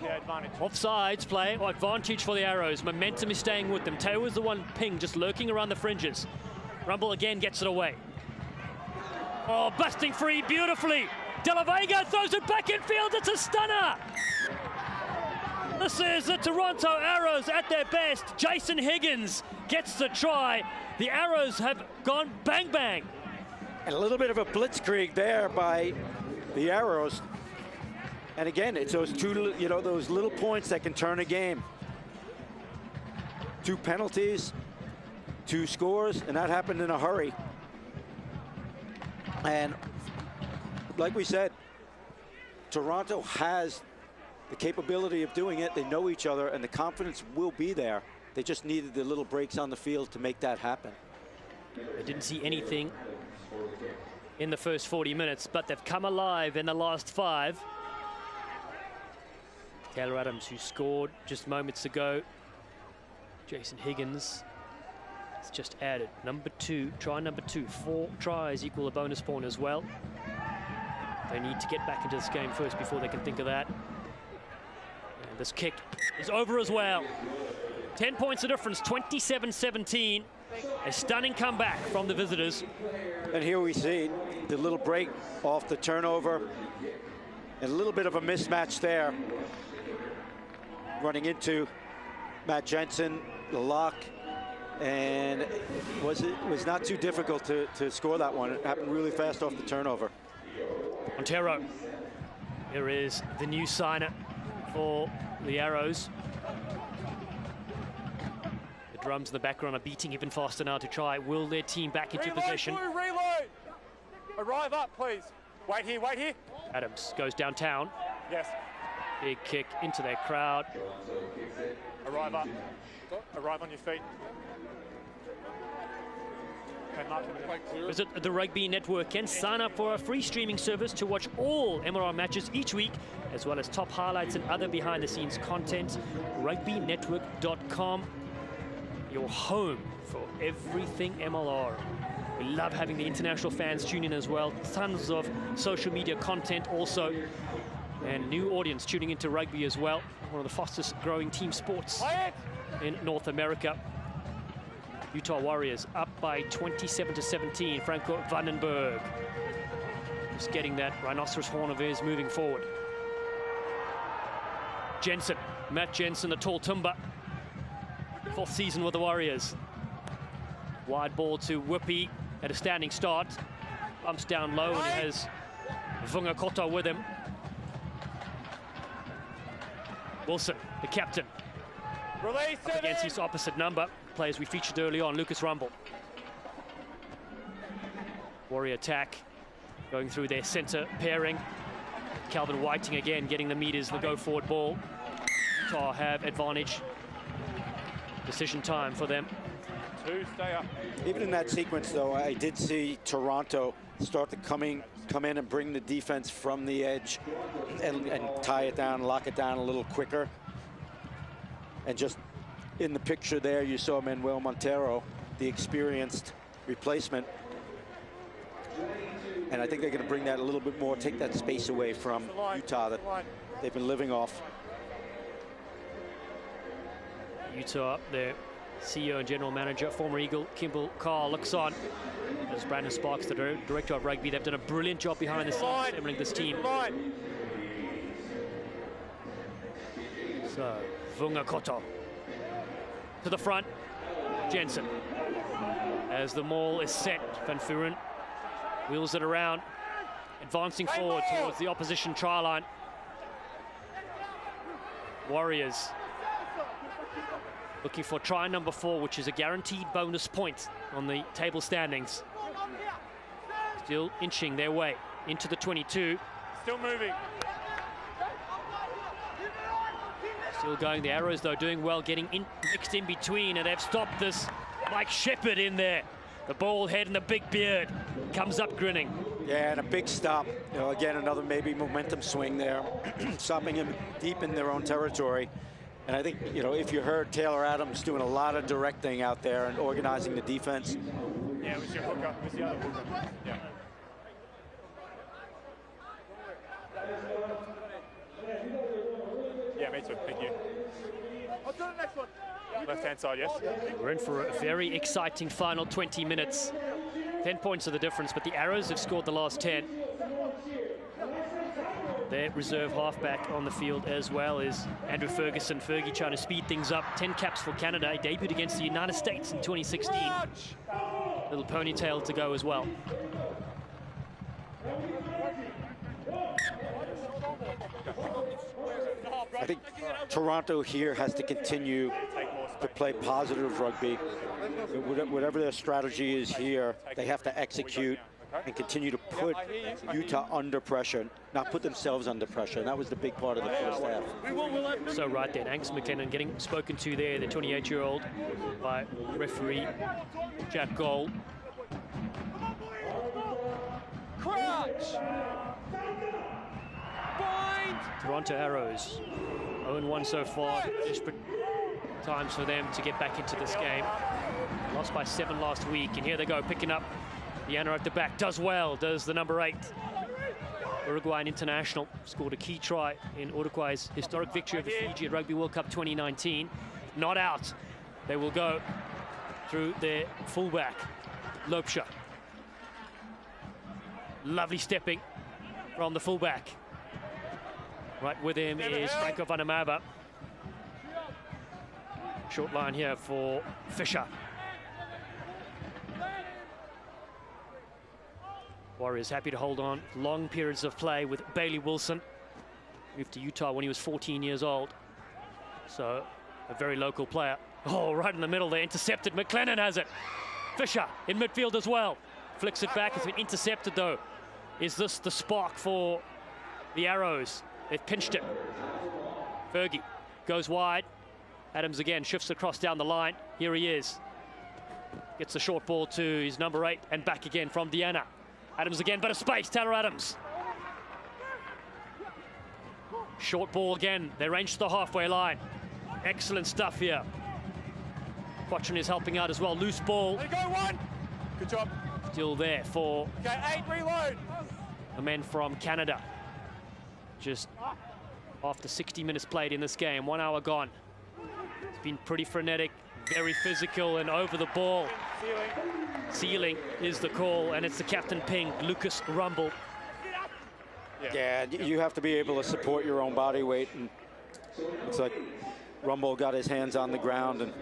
Yeah, advantage. Offsides play, or advantage for the Arrows. Momentum is staying with them. Taylor's the one ping, just lurking around the fringes. Rumble again gets it away. Oh, busting free beautifully. De La Vega throws it back in field. It's a stunner. This is the Toronto Arrows at their best. Jason Higgins gets the try. The Arrows have gone bang bang. And a little bit of a blitzkrieg there by the Arrows. And again, it's those two, those little points that can turn a game. 2 penalties, 2 scores, and that happened in a hurry. And like we said, Toronto has the capability of doing it. They know each other, and the confidence will be there. They just needed the little breaks on the field to make that happen. I didn't see anything in the first 40 minutes, but they've come alive in the last 5. Taylor Adams, who scored just moments ago. Jason Higgins has just added try number 2. 4 tries equal a bonus point as well. They need to get back into this game first before they can think of that. And this kick is over as well. 10 points of difference, 27-17. A stunning comeback from the visitors. And here we see the little break off the turnover. And a little bit of a mismatch there. Running into Matt Jensen, the lock, and it was not too difficult to score that one. It happened really fast off the turnover. Montero, here is the new signer for the Arrows. The drums in the background are beating even faster now to try will their team back into possession. Reload! Arrive up, please. Wait here, wait here. Adams goes downtown. Yes. Big kick into their crowd. Arrive up. Arrive on your feet. Visit the Rugby Network and sign up for a free streaming service to watch all MLR matches each week, as well as top highlights and other behind-the-scenes content. RugbyNetwork.com, your home for everything MLR. We love having the international fans tune in as well. Tons of social media content also. And new audience tuning into rugby as well. One of the fastest growing team sports in North America. Utah Warriors up by 27-17. Franco Vandenberg just getting that rhinoceros horn of his moving forward. Jensen, Matt Jensen, the tall timber. 4th season with the Warriors. Wide ball to Whippy at a standing start. Bumps down low and he has Vunga Koto with him. Wilson, the captain, up against his opposite number. Players we featured early on, Lucas Rumble. Warrior attack, going through their center pairing. Calvin Whiting again getting the meters, the go-forward ball. Utah have advantage. Decision time for them. 2, stay up. Even in that sequence, though, I did see Toronto start to come in and bring the defense from the edge and tie it down, lock it down a little quicker. And just in the picture there, you saw Manuel Montero, the experienced replacement. And I think they're going to bring that a little bit more, take that space away from Utah that they've been living off. Utah, their CEO and general manager, former Eagle, Kimball Carl, looks on. As Brandon Sparks, the director of rugby, they've done a brilliant job behind the scenes assembling this team. So, Vunga Koto to the front. Jensen. As the maul is set, Van Vuuren wheels it around, advancing forward towards the opposition try line. Warriors looking for try number 4, which is a guaranteed bonus point on the table standings. Still inching their way into the 22. Still moving. Still going. The Arrows, though, doing well, getting mixed in between, and they've stopped this. Mike Shepard in there. The bald head and the big beard comes up grinning. Yeah, and a big stop. You know, again, another maybe momentum swing there, stopping him deep in their own territory. And I think, you know, if you heard Taylor Adams doing a lot of directing out there and organizing the defense. Yeah, it was your hooker. It was the other hooker. Yeah. Yeah, me too. Thank you. I'll do the next one. Left-hand side, yes. We're in for a very exciting final 20 minutes. 10 points are the difference, but the Arrows have scored the last 10. Their reserve halfback on the field as well is Andrew Ferguson. Fergie trying to speed things up. 10 caps for Canada. He debuted against the United States in 2016. Little ponytail to go as well. I think Toronto here has to continue to play positive rugby. Whatever their strategy is here, they have to execute and continue to put Utah under pressure, not put themselves under pressure. And that was the big part of the first half. So right then, Angus McLennan getting spoken to there, the 28-year-old, by referee Jack Gold. Crouch! Bind! Toronto Arrows, 0-1 so far. Desperate times for them to get back into this game. Lost by 7 last week, and here they go, picking up. Diana at the back, does well, does the number 8. Uruguayan international, scored a key try in Uruguay's historic victory over Fiji at Rugby World Cup 2019. Not out. They will go through their fullback, Lopsha. Lovely stepping from the fullback. Right with him is Franco Vanamava. Short line here for Fisher. Warriors happy to hold on long periods of play with Bailey Wilson. Moved to Utah when he was 14 years old. So a very local player. Oh, right in the middle, they intercepted. McLennan has it. Fisher in midfield as well. Flicks it back, it's been intercepted though. Is this the spark for the Arrows? They've pinched it. Fergie goes wide. Adams again shifts across down the line. Here he is. Gets the short ball to his number 8 and back again from Diana. Adams again, bit of space, Taylor Adams. Short ball again, they range to the halfway line. Excellent stuff here. Quatrin is helping out as well, loose ball. There you go, 1. Good job. Still there for Okay, 8, reload. the men from Canada. Just after 60 minutes played in this game, 1 hour gone. It's been pretty frenetic, very physical and over the ball. Ceiling is the call, and it's the captain Ping, Lucas Rumble. Yeah, you have to be able to support your own body weight. And looks like Rumble got his hands on the ground and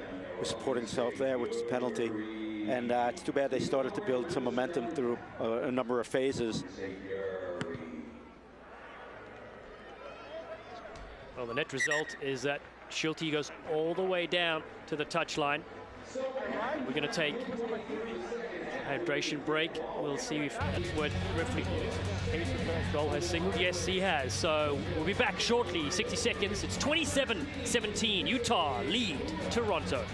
was supporting himself there, which is a penalty. And it's too bad they started to build some momentum through a number of phases. Well, the net result is that Schulte goes all the way down to the touchline. We're going to take a hydration break. We'll see if Edward referee goal has signaled. Yes, he has. So we'll be back shortly. 60 seconds. It's 27-17. Utah lead Toronto.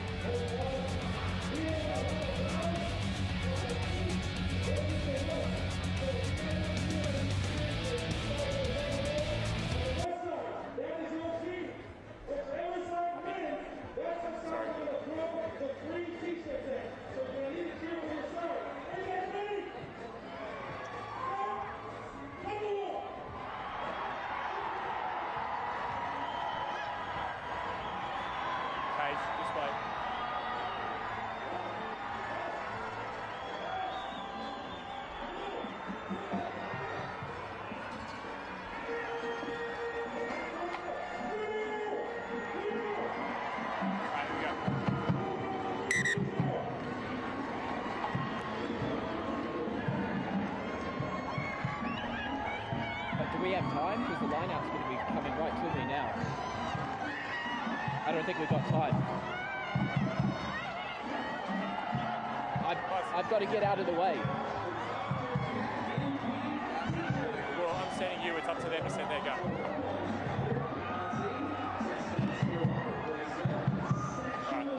Do we have time? Because the line-out's going to be coming right to me now. I don't think we've got time. I've got to get out of the way. Well, I'm sending you. It's up to them to send their gun.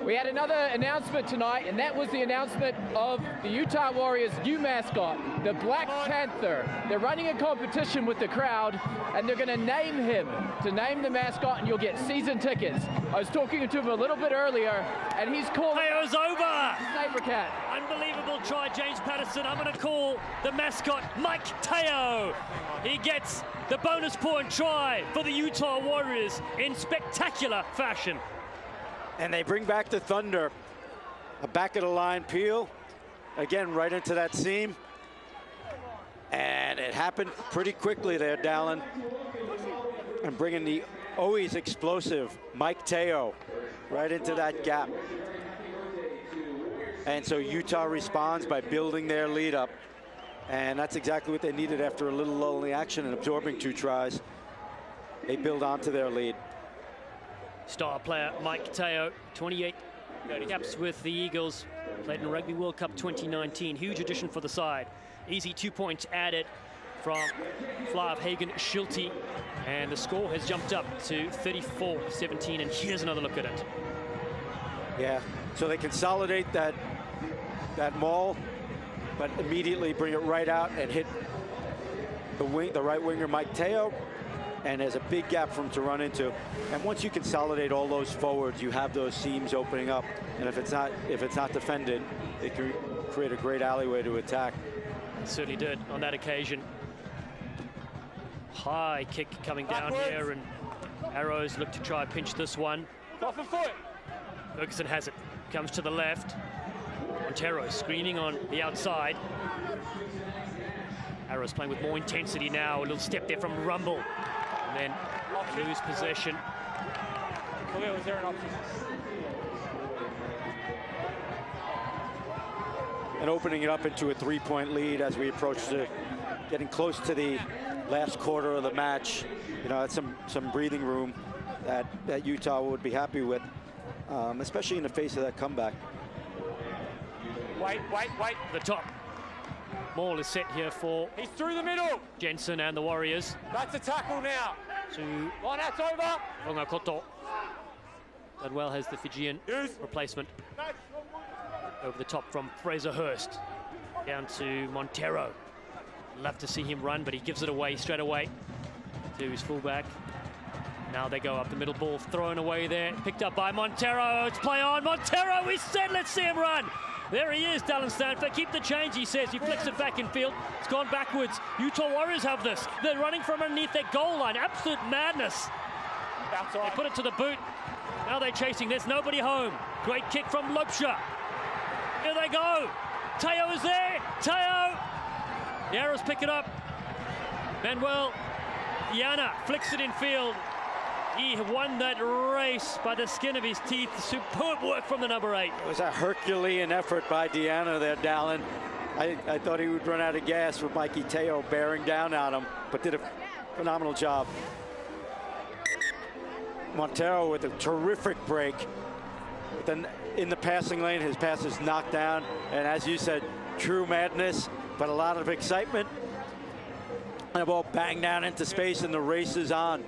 We had another announcement tonight, and that was the announcement of the Utah Warriors' new mascot, the Black Panther. They're running a competition with the crowd, and they're going to name him, to name the mascot, and you'll get season tickets. I was talking to him a little bit earlier, and he's called Teo's over! Sabercat. Unbelievable try, James Patterson. I'm going to call the mascot Mike Teo. He gets the bonus point try for the Utah Warriors in spectacular fashion. And they bring back the Thunder. A back of the line peel. Again, right into that seam. And it happened pretty quickly there, Dallin. And bringing the always explosive Mike Teo right into that gap. And so Utah responds by building their lead up. And that's exactly what they needed after a little lull in the action and absorbing 2 tries. They build onto their lead. Star player Mike Teo, 28 caps with the Eagles, played in Rugby World Cup 2019. Huge addition for the side. Easy 2 points added from Flav Hagen Schulte, and the score has jumped up to 34-17, and here's another look at it. Yeah, so they consolidate that maul, but immediately bring it right out and hit the right winger, Mike Teo, and there's a big gap for him to run into. And once you consolidate all those forwards, you have those seams opening up. And if it's not defended, it can create a great alleyway to attack. It certainly did on that occasion. High kick coming down here, and Arrows look to try and pinch this one. Off the foot. Ferguson has it. Comes to the left. Montero screening on the outside. Arrows playing with more intensity now. A little step there from Rumble. And then lose possession. Was there an option? And opening it up into a 3-point lead as we approach getting close to the last quarter of the match. You know, that's some breathing room that Utah would be happy with, especially in the face of that comeback. Wait. The top. Maul is set here for He's through the middle. Jensen and the Warriors. That's a tackle now. To Line out's over. Rongakoto. That well has the Fijian replacement. Over the top from Fraser Hurst. Down to Montero. Love to see him run, but he gives it away straight away to his fullback. Now they go up the middle, ball thrown away there. Picked up by Montero. It's play on. Montero, we said let's see him run. There he is, Dallin Stanford. Keep the change, he says. He flicks it back in field. It's gone backwards. Utah Warriors have this. They're running from underneath their goal line. Absolute madness. Outside. They put it to the boot. Now they're chasing. There's nobody home. Great kick from Lopsha. Here they go. Teo is there. Teo. The Arrows pick it up. Manuel Yana flicks it in field. He won that race by the skin of his teeth. Superb work from the number 8. It was a Herculean effort by Deanna there, Dallin. I thought he would run out of gas with Mikey Teo bearing down on him, but did a phenomenal job. Montero with a terrific break. But then in the passing lane, his pass is knocked down. And as you said, true madness, but a lot of excitement. And the ball banged down into space, and the race is on.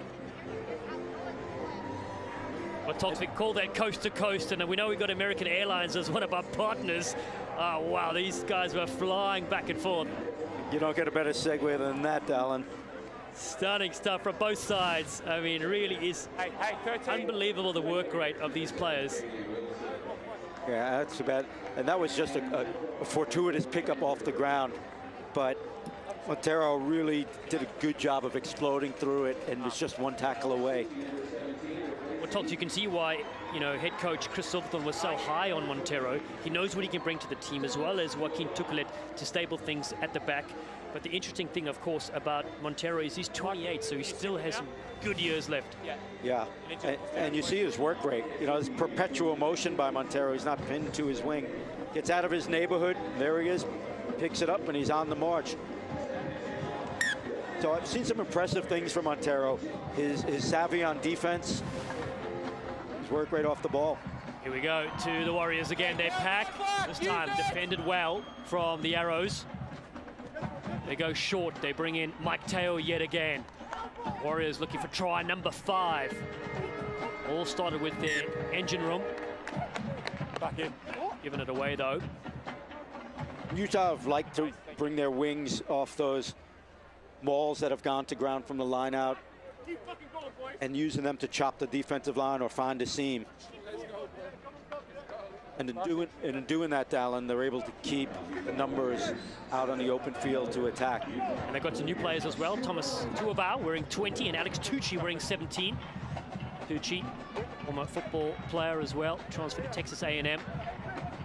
Well, Tox, we call that coast to coast, and we know we've got American Airlines as one of our partners. Oh, wow, these guys were flying back and forth. You don't get a better segue than that, Dallin. Stunning stuff from both sides. I mean, really is unbelievable the work rate of these players. Yeah, that's bad. And that was just a fortuitous pickup off the ground. But Montero really did a good job of exploding through it, and was just one tackle away. Well, Tox, you can see why, you know, head coach Chris Silverthorne was so high on Montero. He knows what he can bring to the team, as well as Joaquin Tukulet to stable things at the back. But the interesting thing, of course, about Montero is he's 28, so he still has some good years left. Yeah, and you see his work rate. You know, there's perpetual motion by Montero. He's not pinned to his wing. Gets out of his neighborhood. There he is. Picks it up, and he's on the march. So I've seen some impressive things from Montero. His savvy on defense. His work rate off the ball. Here we go to the Warriors again. Their pack, this time defended well from the Arrows. They go short. They bring in Mike Teo yet again. Warriors looking for try number 5. All started with their engine room. Back in. Giving it away, though. Utah have liked to bring their wings off those mauls that have gone to ground from the line out and using them to chop the defensive line or find a seam. And in doing that, Dallin, they're able to keep the numbers out on the open field to attack. And they've got some new players as well. Thomas Tuavau wearing 20 and Alex Tucci wearing 17. Tucci, former football player as well, transferred to Texas A&M,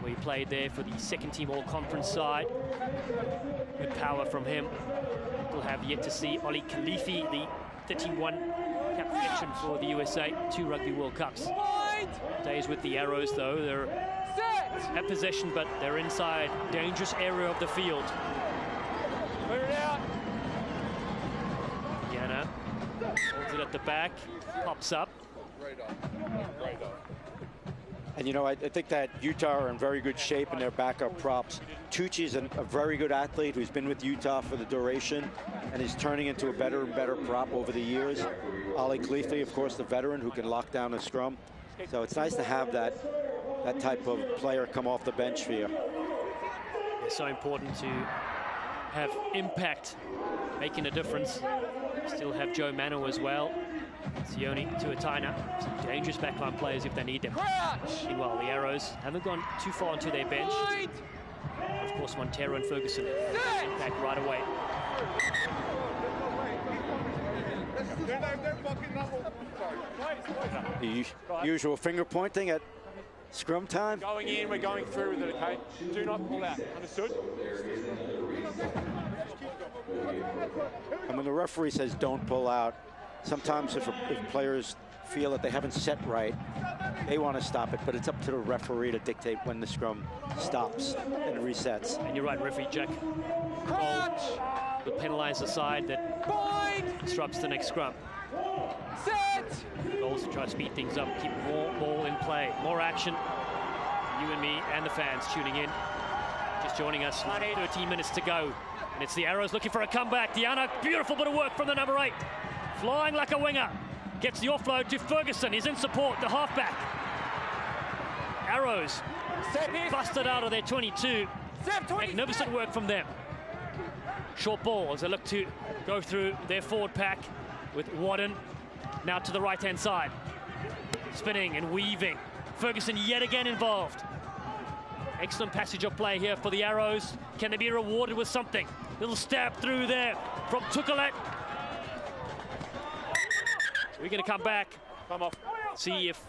where he played there for the second team all-conference side. Good power from him. We'll have yet to see Oli Khalifi, the 31 cap selection for the USA, 2 Rugby World Cups. Stays with the Arrows, though. They're at possession, but they're inside dangerous area of the field. Put it out. Yana holds it at the back, pops up. And you know, I think that Utah are in very good shape in their backup props. Tucci's a very good athlete who's been with Utah for the duration and is turning into a better and better prop over the years. Ali Khalifi, of course, the veteran who can lock down a scrum. So it's nice to have that type of player come off the bench for you. It's so important to have impact making a difference. Still have Joe Mano as well. Sione Tuataina, some dangerous backline players if they need them. Meanwhile, the Arrows haven't gone too far onto their bench. Of course, Montero and Ferguson back right away. The usual finger pointing at scrum time. Going in, we're going through with it, okay? Do not pull out, understood? And when the referee says don't pull out, sometimes if players feel that they haven't set right, they want to stop it, but it's up to the referee to dictate when the scrum stops and resets. And you're right, referee Jack will penalize the side that disrupts the next scrum. Set! Goals to try to speed things up, keep more ball in play, more action. You and me and the fans tuning in, just joining us. 13 minutes to go, and it's the Arrows looking for a comeback. Diana, beautiful bit of work from the number 8, flying like a winger. Gets the offload to Ferguson. He's in support, the halfback. Arrows busted out of their 22. Magnificent work from them. Short ball as they look to go through their forward pack with Wadden now to the right-hand side. Spinning and weaving. Ferguson yet again involved. Excellent passage of play here for the Arrows. Can they be rewarded with something? Little stab through there from Tukalet. We're going to come back, see if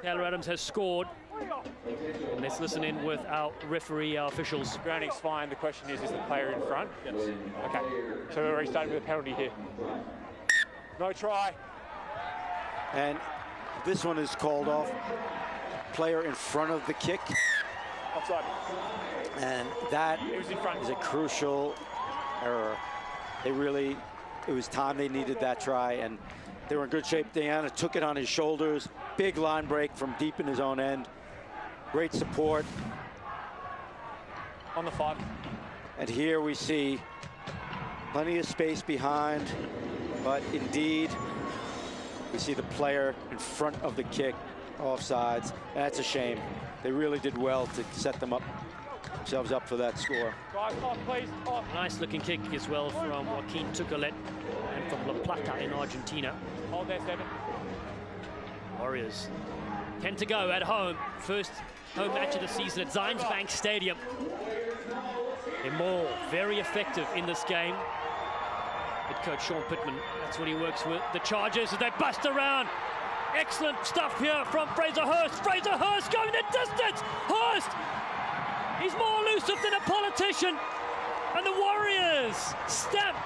Taylor Adams has scored. And let's listen in with our referee, our officials. Grounding's fine. The question is the player in front? Yes. Okay, so we're already starting with a penalty here. No try. And this one is called off. Player in front of the kick. Offside. And that was in front. is a crucial error. It was time they needed that try, and they were in good shape. Diana took it on his shoulders. Big line break from deep in his own end. Great support. On the 5. And here we see plenty of space behind, but indeed, we see the player in front of the kick, offsides. That's a shame. They really did well to set themselves up for that score. Guys, off, please, off. Nice looking kick as well from Joaquin Tukalet and from La Plata in Argentina. Hold there, 7. Warriors 10 to go at home. First home match of the season at Zions Bank Stadium. They're more very effective in this game. Head coach Sean Pittman, that's what he works with. The Chargers as they bust around. Excellent stuff here from Fraser Hurst. Fraser Hurst going the distance. Hurst, he's more elusive than a politician. And the Warriors stamp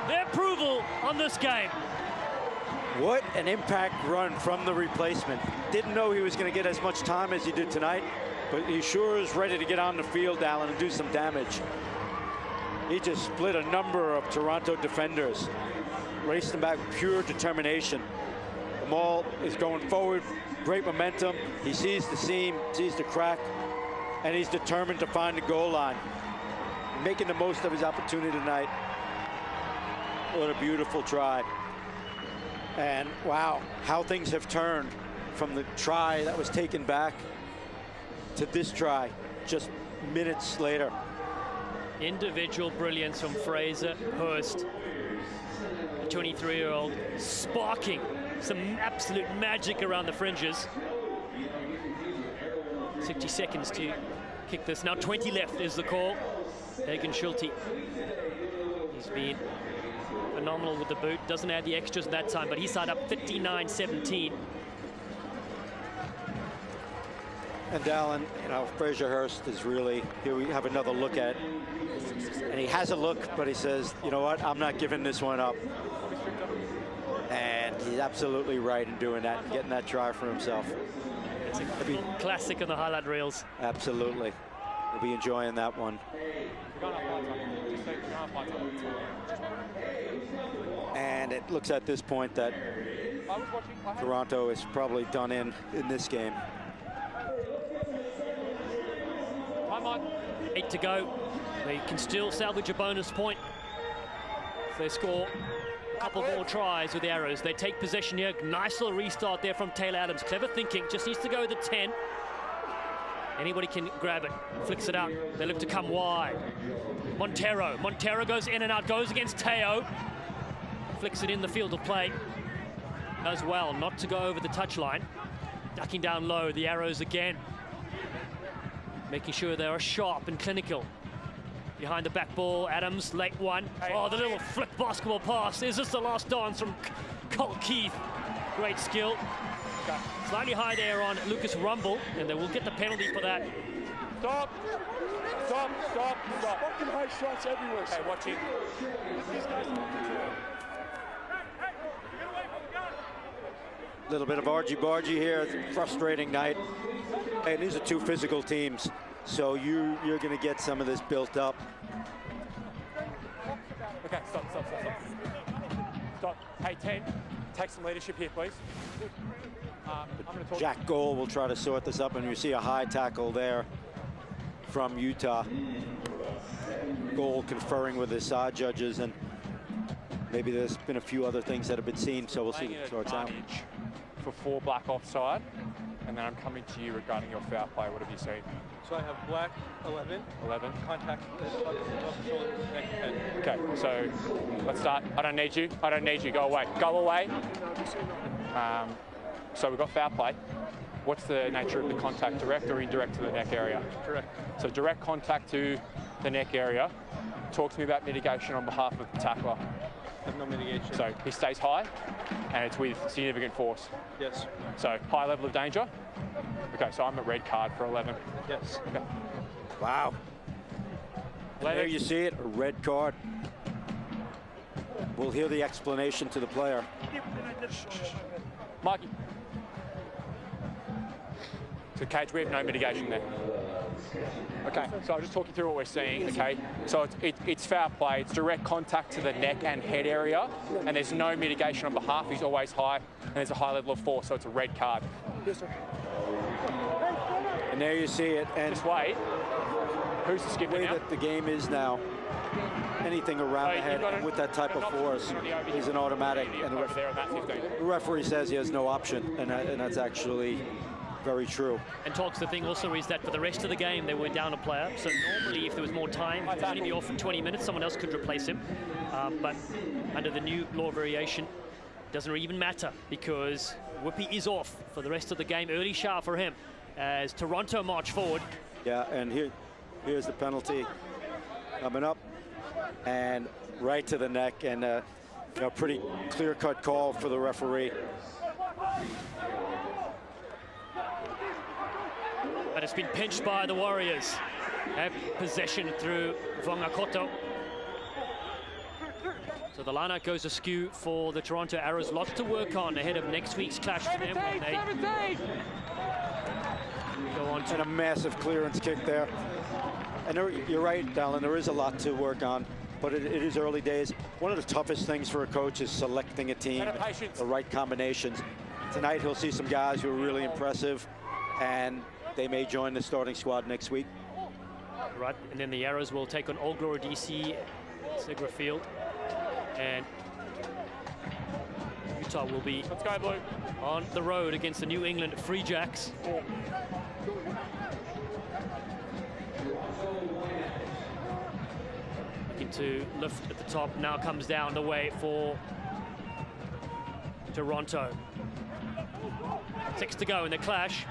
their approval on this game. What an impact run from the replacement. Didn't know he was going to get as much time as he did tonight, but he sure is ready to get on the field, Alan, and do some damage. He just split a number of Toronto defenders, raced them back with pure determination. The Maul is going forward, great momentum. He sees the seam, sees the crack, and he's determined to find the goal line. Making the most of his opportunity tonight. What a beautiful try. And wow, how things have turned from the try that was taken back to this try just minutes later. Individual brilliance from Fraser Hurst, the 23-year-old, sparking some absolute magic around the fringes. 60 seconds to kick this. Now 20 left is the call. Hagen Schulte, he's been phenomenal with the boot. Doesn't add the extras that time, but he side up 59-17. And Alan, you know, Fraser Hurst is really, here we have another look at it. And he has a look, but he says, you know what, I'm not giving this one up. And he's absolutely right in doing that, and getting that try for himself. It's a classic on the highlight reels. Absolutely. He'll be enjoying that one. And it looks at this point that Toronto is probably done in this game. 8 to go. They can still salvage a bonus point if they score a couple more tries with the Arrows. They take possession here. Nice little restart there from Taylor Adams. Clever thinking. Just needs to go with the 10. Anybody can grab it, flicks it out. They look to come wide. Montero goes in and out, goes against Teo. Flicks it in the field of play. Does well not to go over the touchline. Ducking down low, the arrows again. Making sure they are sharp and clinical. Behind the back ball, Adams, late one. Oh, the little flip basketball pass. Is this the last dance from Cole Keith? Great skill. Slightly high there on Lucas Rumble, and they will get the penalty for that. Stop! Fucking high shots everywhere. Okay, watch it. Little bit of argy-bargy here. Frustrating night. And these are two physical teams, so you're going to get some of this built up. Okay, stop. Hey, 10, take some leadership here, please. I'm going to talk. Jack Goal will try to sort this up, and you see a high tackle there from Utah. Goal conferring with his side judges, and maybe there's been a few other things that have been seen, so we'll see what sorts out. For 4 black offside, and then I'm coming to you regarding your foul play. What have you seen? So I have black 11. Contact Okay, so let's start. I don't need you. Go away. So we've got foul play. What's the nature of the contact? Direct or indirect to the neck area? Direct. So direct contact to the neck area. Talk to me about mitigation on behalf of the tackler. I have no mitigation. So he stays high, and it's with significant force. Yes. So high level of danger. Okay, so I'm a red card for 11. Yes. Okay. Wow. And there you see it, a red card. We'll hear the explanation to the player. Mikey. So Cage, we have no mitigation there. Okay, so I'll just talk you through what we're seeing, okay? So it's foul play, it's direct contact to the neck and head area, and there's no mitigation on behalf, he's always high, and there's a high level of force, so it's a red card. Yes, sir. And there you see it, and just wait. Who's the skipper now? That the game is now. Anything around the head with that type of force is an automatic, and the referee says he has no option, and that's actually very true. And Talks, the thing also is that for the rest of the game, they were down a player. So normally, if there was more time, he'd only be off in 20 minutes. Someone else could replace him. But under the new law variation, it doesn't even matter because Whippy is off for the rest of the game. Early shower for him as Toronto march forward. Yeah, and here's the penalty coming up, and right to the neck, and pretty clear-cut call for the referee. But it's been pinched by the Warriors. Have possession through Vongakoto. So the lineup goes askew for the Toronto Arrows. Lots to work on ahead of next week's clash for them. Go on to and a massive clearance kick there. And you're right, Dallin, there is a lot to work on, but it is early days. One of the toughest things for a coach is selecting a team, the right combinations. Tonight he'll see some guys who are really impressive, and they may join the starting squad next week. Right, and then the Arrows will take on Old Glory DC, Segra Field, and Utah will be on the road against the New England Free Jacks. Looking to lift at the top, now comes down the way for Toronto. 6 to go in the clash.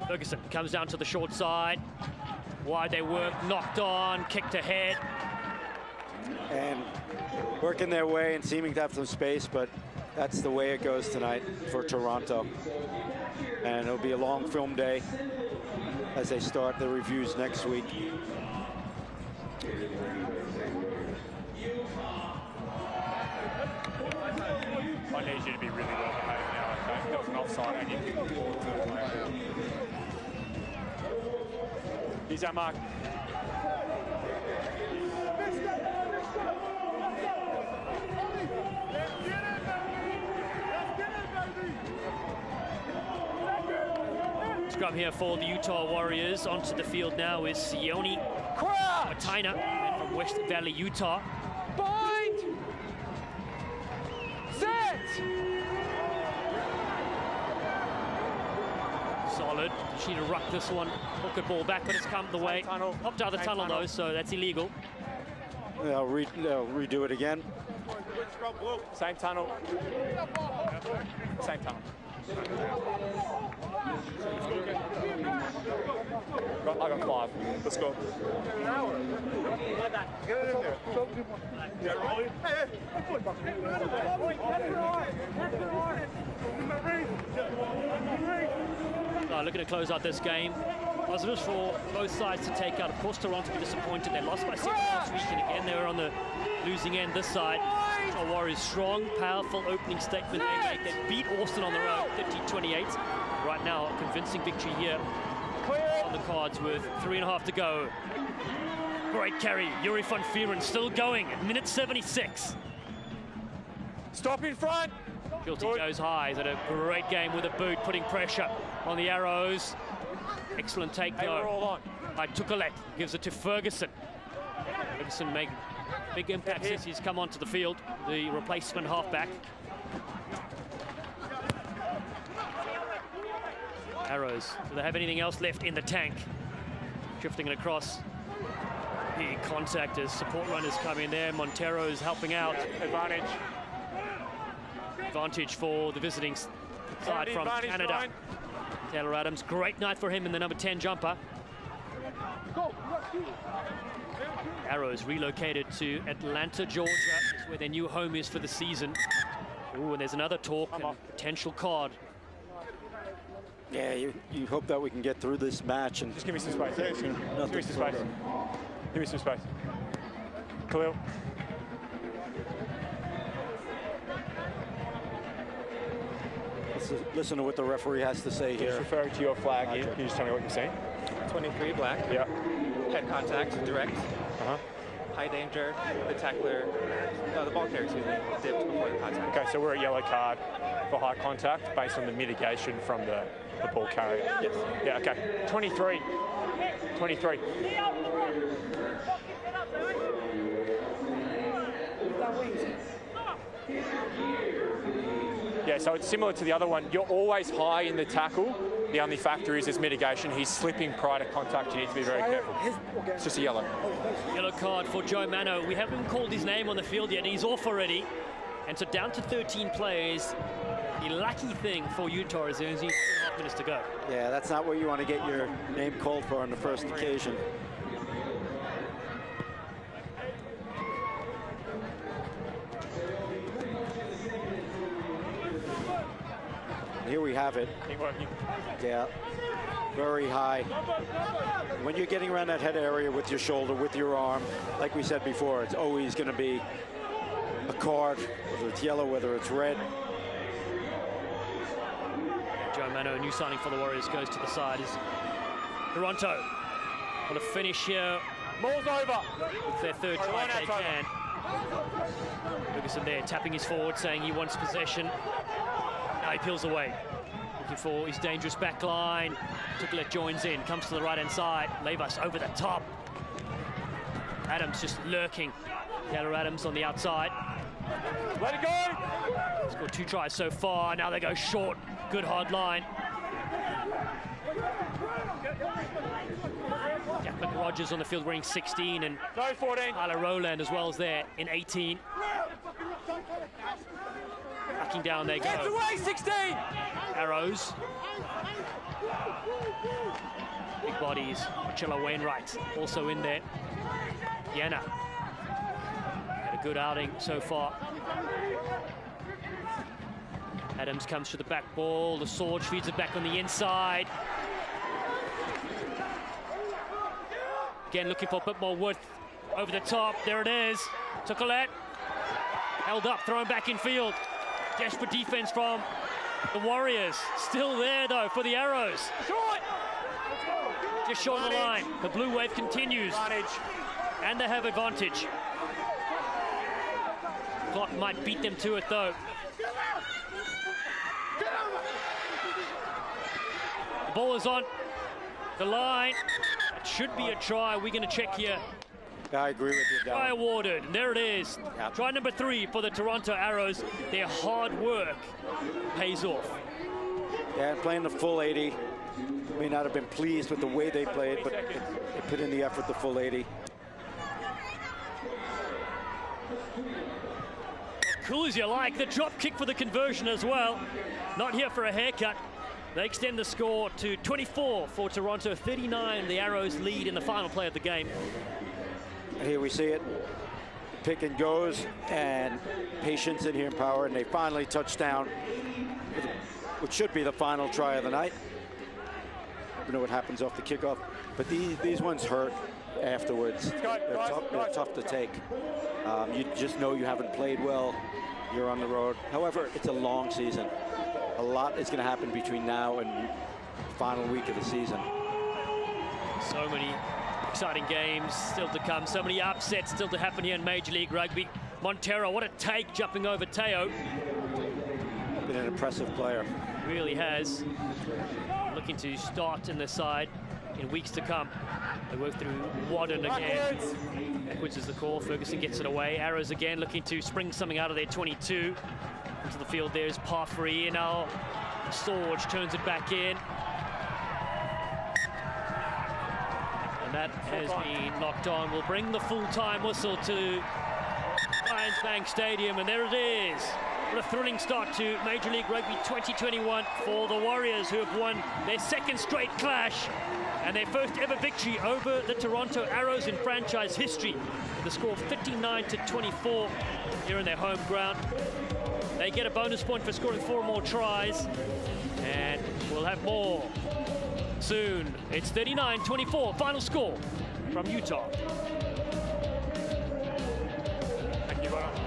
Ferguson comes down to the short side. Wide they work, knocked on, kicked ahead. And working their way and seeming to have some space, but that's the way it goes tonight for Toronto. And it'll be a long film day as they start the reviews next week. I need you to be really well behaved now, okay? There was an offside and you can forward to the player. Here's our mark. Scrum here for the Utah Warriors. Onto the field now is Sione Mataina from West Valley, Utah. Bind! Set! Solid. She need to ruck this one. Hook it ball back, but it's come the way. Popped out of the tunnel though, so that's illegal. They'll redo it again. Same tunnel. Same tunnel. I got 5. Let's go. Get it in there. Yeah, Rolly. Looking to close out this game. Positives for both sides to take out. Of course, Toronto were disappointed. They lost by 6 last week, and again they were on the losing end this side. Our Warriors strong, powerful opening statement they made. They beat Austin on the road, 30-28. Right now, a convincing victory here on the cards with 3.5 to go. Great carry, Yuri van Vieren still going at minute 76. Stop in front. Guilty goes high. He's had a great game with a boot, putting pressure on the Arrows. Excellent take though. We're all on. By Tukalet, gives it to Ferguson. Ferguson making big impact since he's come onto the field, the replacement halfback. Arrows, do they have anything else left in the tank? Drifting it across. The contact as support runners come in there. Montero's helping out. Advantage. Advantage for the visiting side from Canada. Fine. Taylor Adams, great night for him in the number 10 jumper. Arrows relocated to Atlanta, Georgia, where their new home is for the season. Ooh, and there's another talk and potential card. Yeah, you hope that we can get through this match and just give me some space. Give me some space. Give me some space. Khalil. Listen to what the referee has to say here. Just referring to your flag here. Can you just tell me what you're saying? 23 black. Yeah. Head contact, direct. High danger, the tackler, the ball carrier, excuse me, dipped before the contact. Okay, so we're at yellow card for high contact based on the mitigation from the ball carrier. Yes. Yeah, okay. 23. 23. Yeah, so it's similar to the other one. You're always high in the tackle. The only factor is mitigation. He's slipping prior to contact. You need to be very careful. It's just a yellow. Yellow card for Joe Mano. We haven't called his name on the field yet. He's off already. And so down to 13 players. The lucky thing for Utah is there's only 2.5 minutes to go. Yeah, that's not what you want to get your name called for on the first occasion. Here we have it. Yeah, very high. When you're getting around that head area with your shoulder, with your arm, like we said before, it's always going to be a card, whether it's yellow, whether it's red. Joe Mano, a new signing for the Warriors, goes to the side. Is Toronto want to finish here. Ball's over. With their third try if they can. Ferguson there tapping his forward, saying he wants possession. Now he peels away. Looking for his dangerous back line. Tukalet joins in, comes to the right-hand side. Leivas over the top. Adams just lurking. Taylor Adams on the outside. Let it go! Scored 2 tries so far. Now they go short. Good hard line. Jack McRogers on the field wearing 16 and no 14. Tyler Rowland as well as there in 18. Backing down they go. Gets away, 16! Arrows. Big bodies. Marcelo Wainwright also in there. Yana. Had a good outing so far. Adams comes to the back ball. The Sword feeds it back on the inside. Again, looking for a bit more width over the top. There it is. Tukalet. Held up, thrown back in field. Desperate defense from the Warriors. Still there, though, for the Arrows. Just short of the line. The blue wave continues. And they have advantage. Clock might beat them to it, though. The ball is on the line. It should be a try. We're going to check here. I agree with you, Dallin. Try awarded. And there it is. Yep. Try number 3 for the Toronto Arrows. Their hard work pays off. Yeah, playing the full 80. may not have been pleased with the way they played, but they put in the effort, the full 80. Cool as you like. The drop kick for the conversion as well. Not here for a haircut. They extend the score to 24 for Toronto, 39 the Arrows lead in the final play of the game. And here we see it. Pick and goes, and patience in here in Power, and they finally touch down with what should be the final try of the night. You know what happens off the kickoff, but these ones hurt afterwards. They're tough to take. You just know you haven't played well. You're on the road. However, it's a long season. A lot is going to happen between now and the final week of the season. So many exciting games still to come. So many upsets still to happen here in Major League Rugby. Montero, what a take jumping over Teo. Been an impressive player. Really has. Looking to start in the side in weeks to come. They work through Wadden again. Backwards is the call. Ferguson gets it away. Arrows again looking to spring something out of their 22. Into the field there's Parfrey. Now Sorge turns it back in. And that has been knocked on. We'll bring the full-time whistle to Lions Bank Stadium, and there it is. What a thrilling start to Major League Rugby 2021 for the Warriors, who have won their second straight clash and their first ever victory over the Toronto Arrows in franchise history. The score of 59-24 here in their home ground. They get a bonus point for scoring 4 more tries, and we'll have more soon. It's 39-24, final score from Utah. Thank you, Ryan.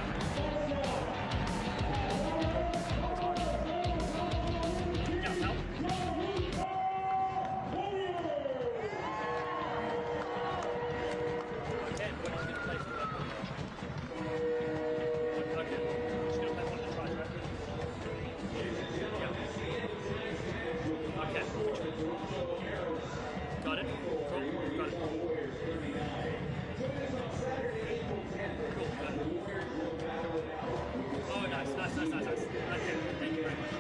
Got it. Cool. Got it. Oh, nice. Okay, thank you very much.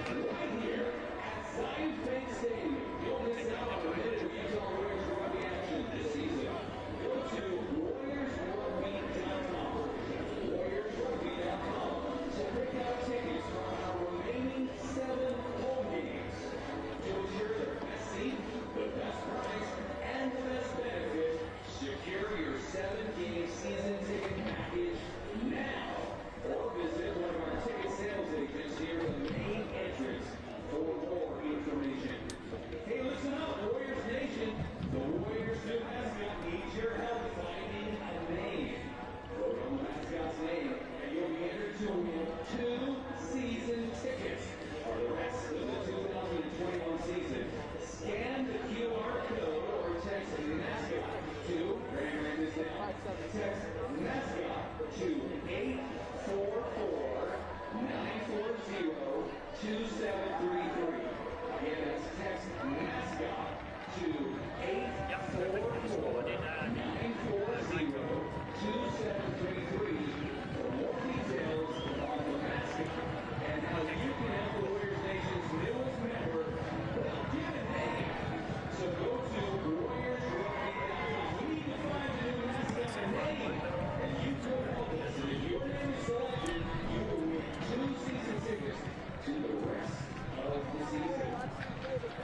Secure your 7-game season ticket package now, or visit one of our ticket sales agents here in the main entrance for more information. Hey, listen up, Warriors Nation. The Warriors new mascot needs your help finding a name. Vote on the mascot's name, and you'll be entered to win 2 season tickets for the rest of the 2021 season. Scan the QR code or text mascot to text mascot to 844-940-2733. Again, that's text mascot to 844-940-2733 for more details on the mascot and how you can help the Warriors Nation's newest member. Well, give a name. So go to WarriorsRugby.com. We need to find a new mascot name, and you can help us. And if your name is selected, you will win 2 season tickets to the rest of the season.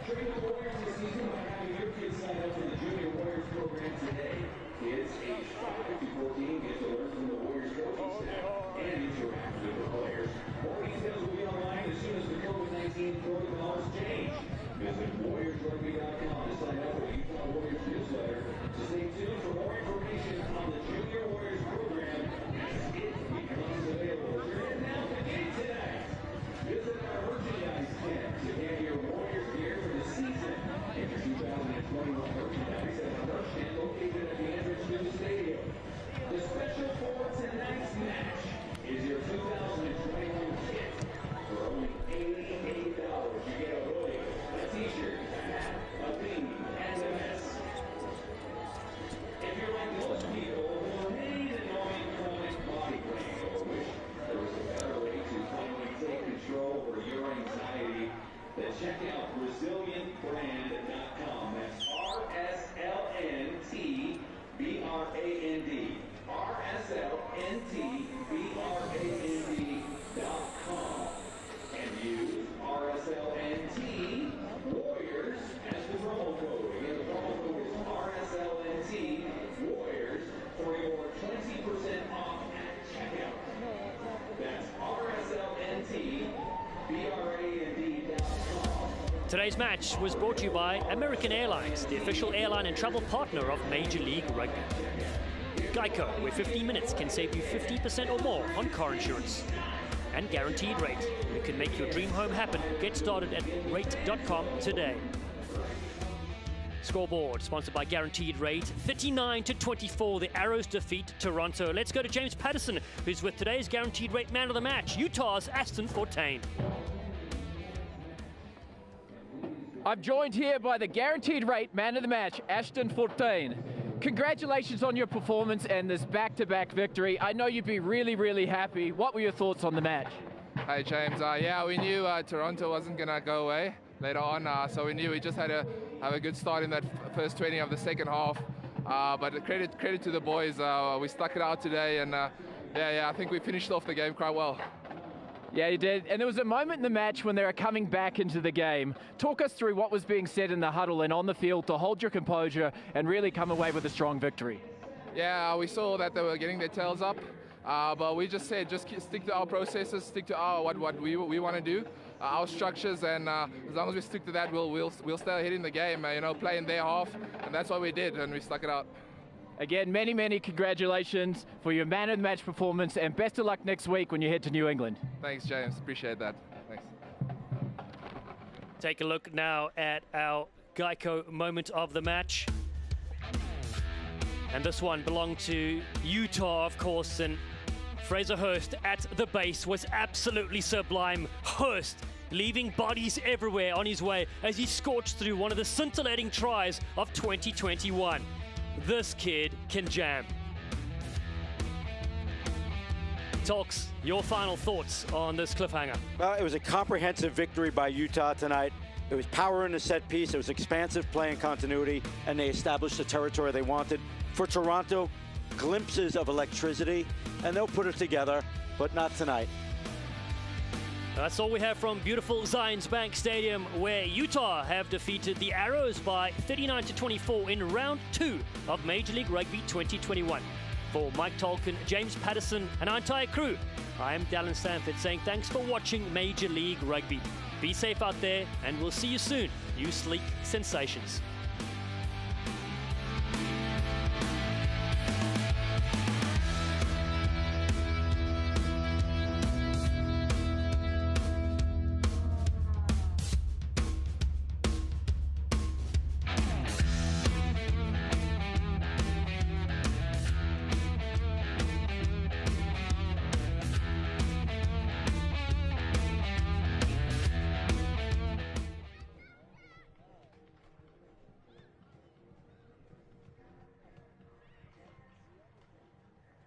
Train the Warriors this season by having your kids sign up for the Junior Warriors program today. Kids aged 5 to 14 get to learn from the Warriors coaching staff and interact with the players. More details will be online as soon as the COVID-19 protocols change. Visit WarriorsRugby.com to sign up for the Utah Warriors newsletter. So stay tuned for more information on the Junior Warriors program as it becomes available. You're heading out the gate tonight. Visit our merchandise tent to get your Warriors gear for the season. Get your 2021 merchandise at our merch tent located at the entrance to the stadium. The special for tonight's match is your 2021 kit. For only $88, you get a hoodie, a t-shirt, a hat, a beanie, and a vest. If you're like most people who hate annoying chronic body pain or wish there was a better way to finally take control over your anxiety, then check out Resilient Brand RSLNT.com. And use RSLNT Warriors as the promo code. Again, the promo code is RSLNT Warriors for your 20% off at checkout. That's RSLNT.com. Today's match was brought to you by American Airlines, the official airline and travel partner of Major League Rugby. Geico, where 15 minutes can save you 50% or more on car insurance. And Guaranteed Rate, you can make your dream home happen. Get started at rate.com today. Scoreboard, sponsored by Guaranteed Rate. 39-24, the Arrows defeat Toronto. Let's go to James Patterson, who's with today's Guaranteed Rate man of the match, Utah's Ashton Fortain. I'm joined here by the Guaranteed Rate man of the match, Ashton Fortain. Congratulations on your performance and this back-to-back victory. I know you'd be really, really happy. What were your thoughts on the match? Hi, James. Yeah, we knew Toronto wasn't going to go away later on, so we knew we just had to have a good start in that first 20 of the second half. But credit to the boys. We stuck it out today, and yeah, I think we finished off the game quite well. Yeah, you did. And there was a moment in the match when they were coming back into the game. Talk us through what was being said in the huddle and on the field to hold your composure and really come away with a strong victory. Yeah, we saw that they were getting their tails up, but we just said just stick to our processes, stick to what we want to do, our structures, and as long as we stick to that, we'll stay ahead in the game. Play in their half, and that's what we did, and we stuck it out. Again, many, many congratulations for your man of the match performance, and best of luck next week when you head to New England. Thanks, James. Appreciate that. Thanks. Take a look now at our Geico moment of the match. And this one belonged to Utah, of course, and Fraser Hurst at the base was absolutely sublime. Hurst leaving bodies everywhere on his way as he scorched through one of the scintillating tries of 2021. This kid can jam. Talks, your final thoughts on this cliffhanger? Well, it was a comprehensive victory by Utah tonight. It was power in the set piece. It was expansive play and continuity, and they established the territory they wanted. For Toronto, glimpses of electricity, and they'll put it together, but not tonight. That's all we have from beautiful Zions Bank Stadium, where Utah have defeated the Arrows by 39-24 in round 2 of Major League Rugby 2021. For Mike Tolkien, James Patterson, and our entire crew, I am Dallin Stanford saying thanks for watching Major League Rugby. Be safe out there, and we'll see you soon, you sleek sensations.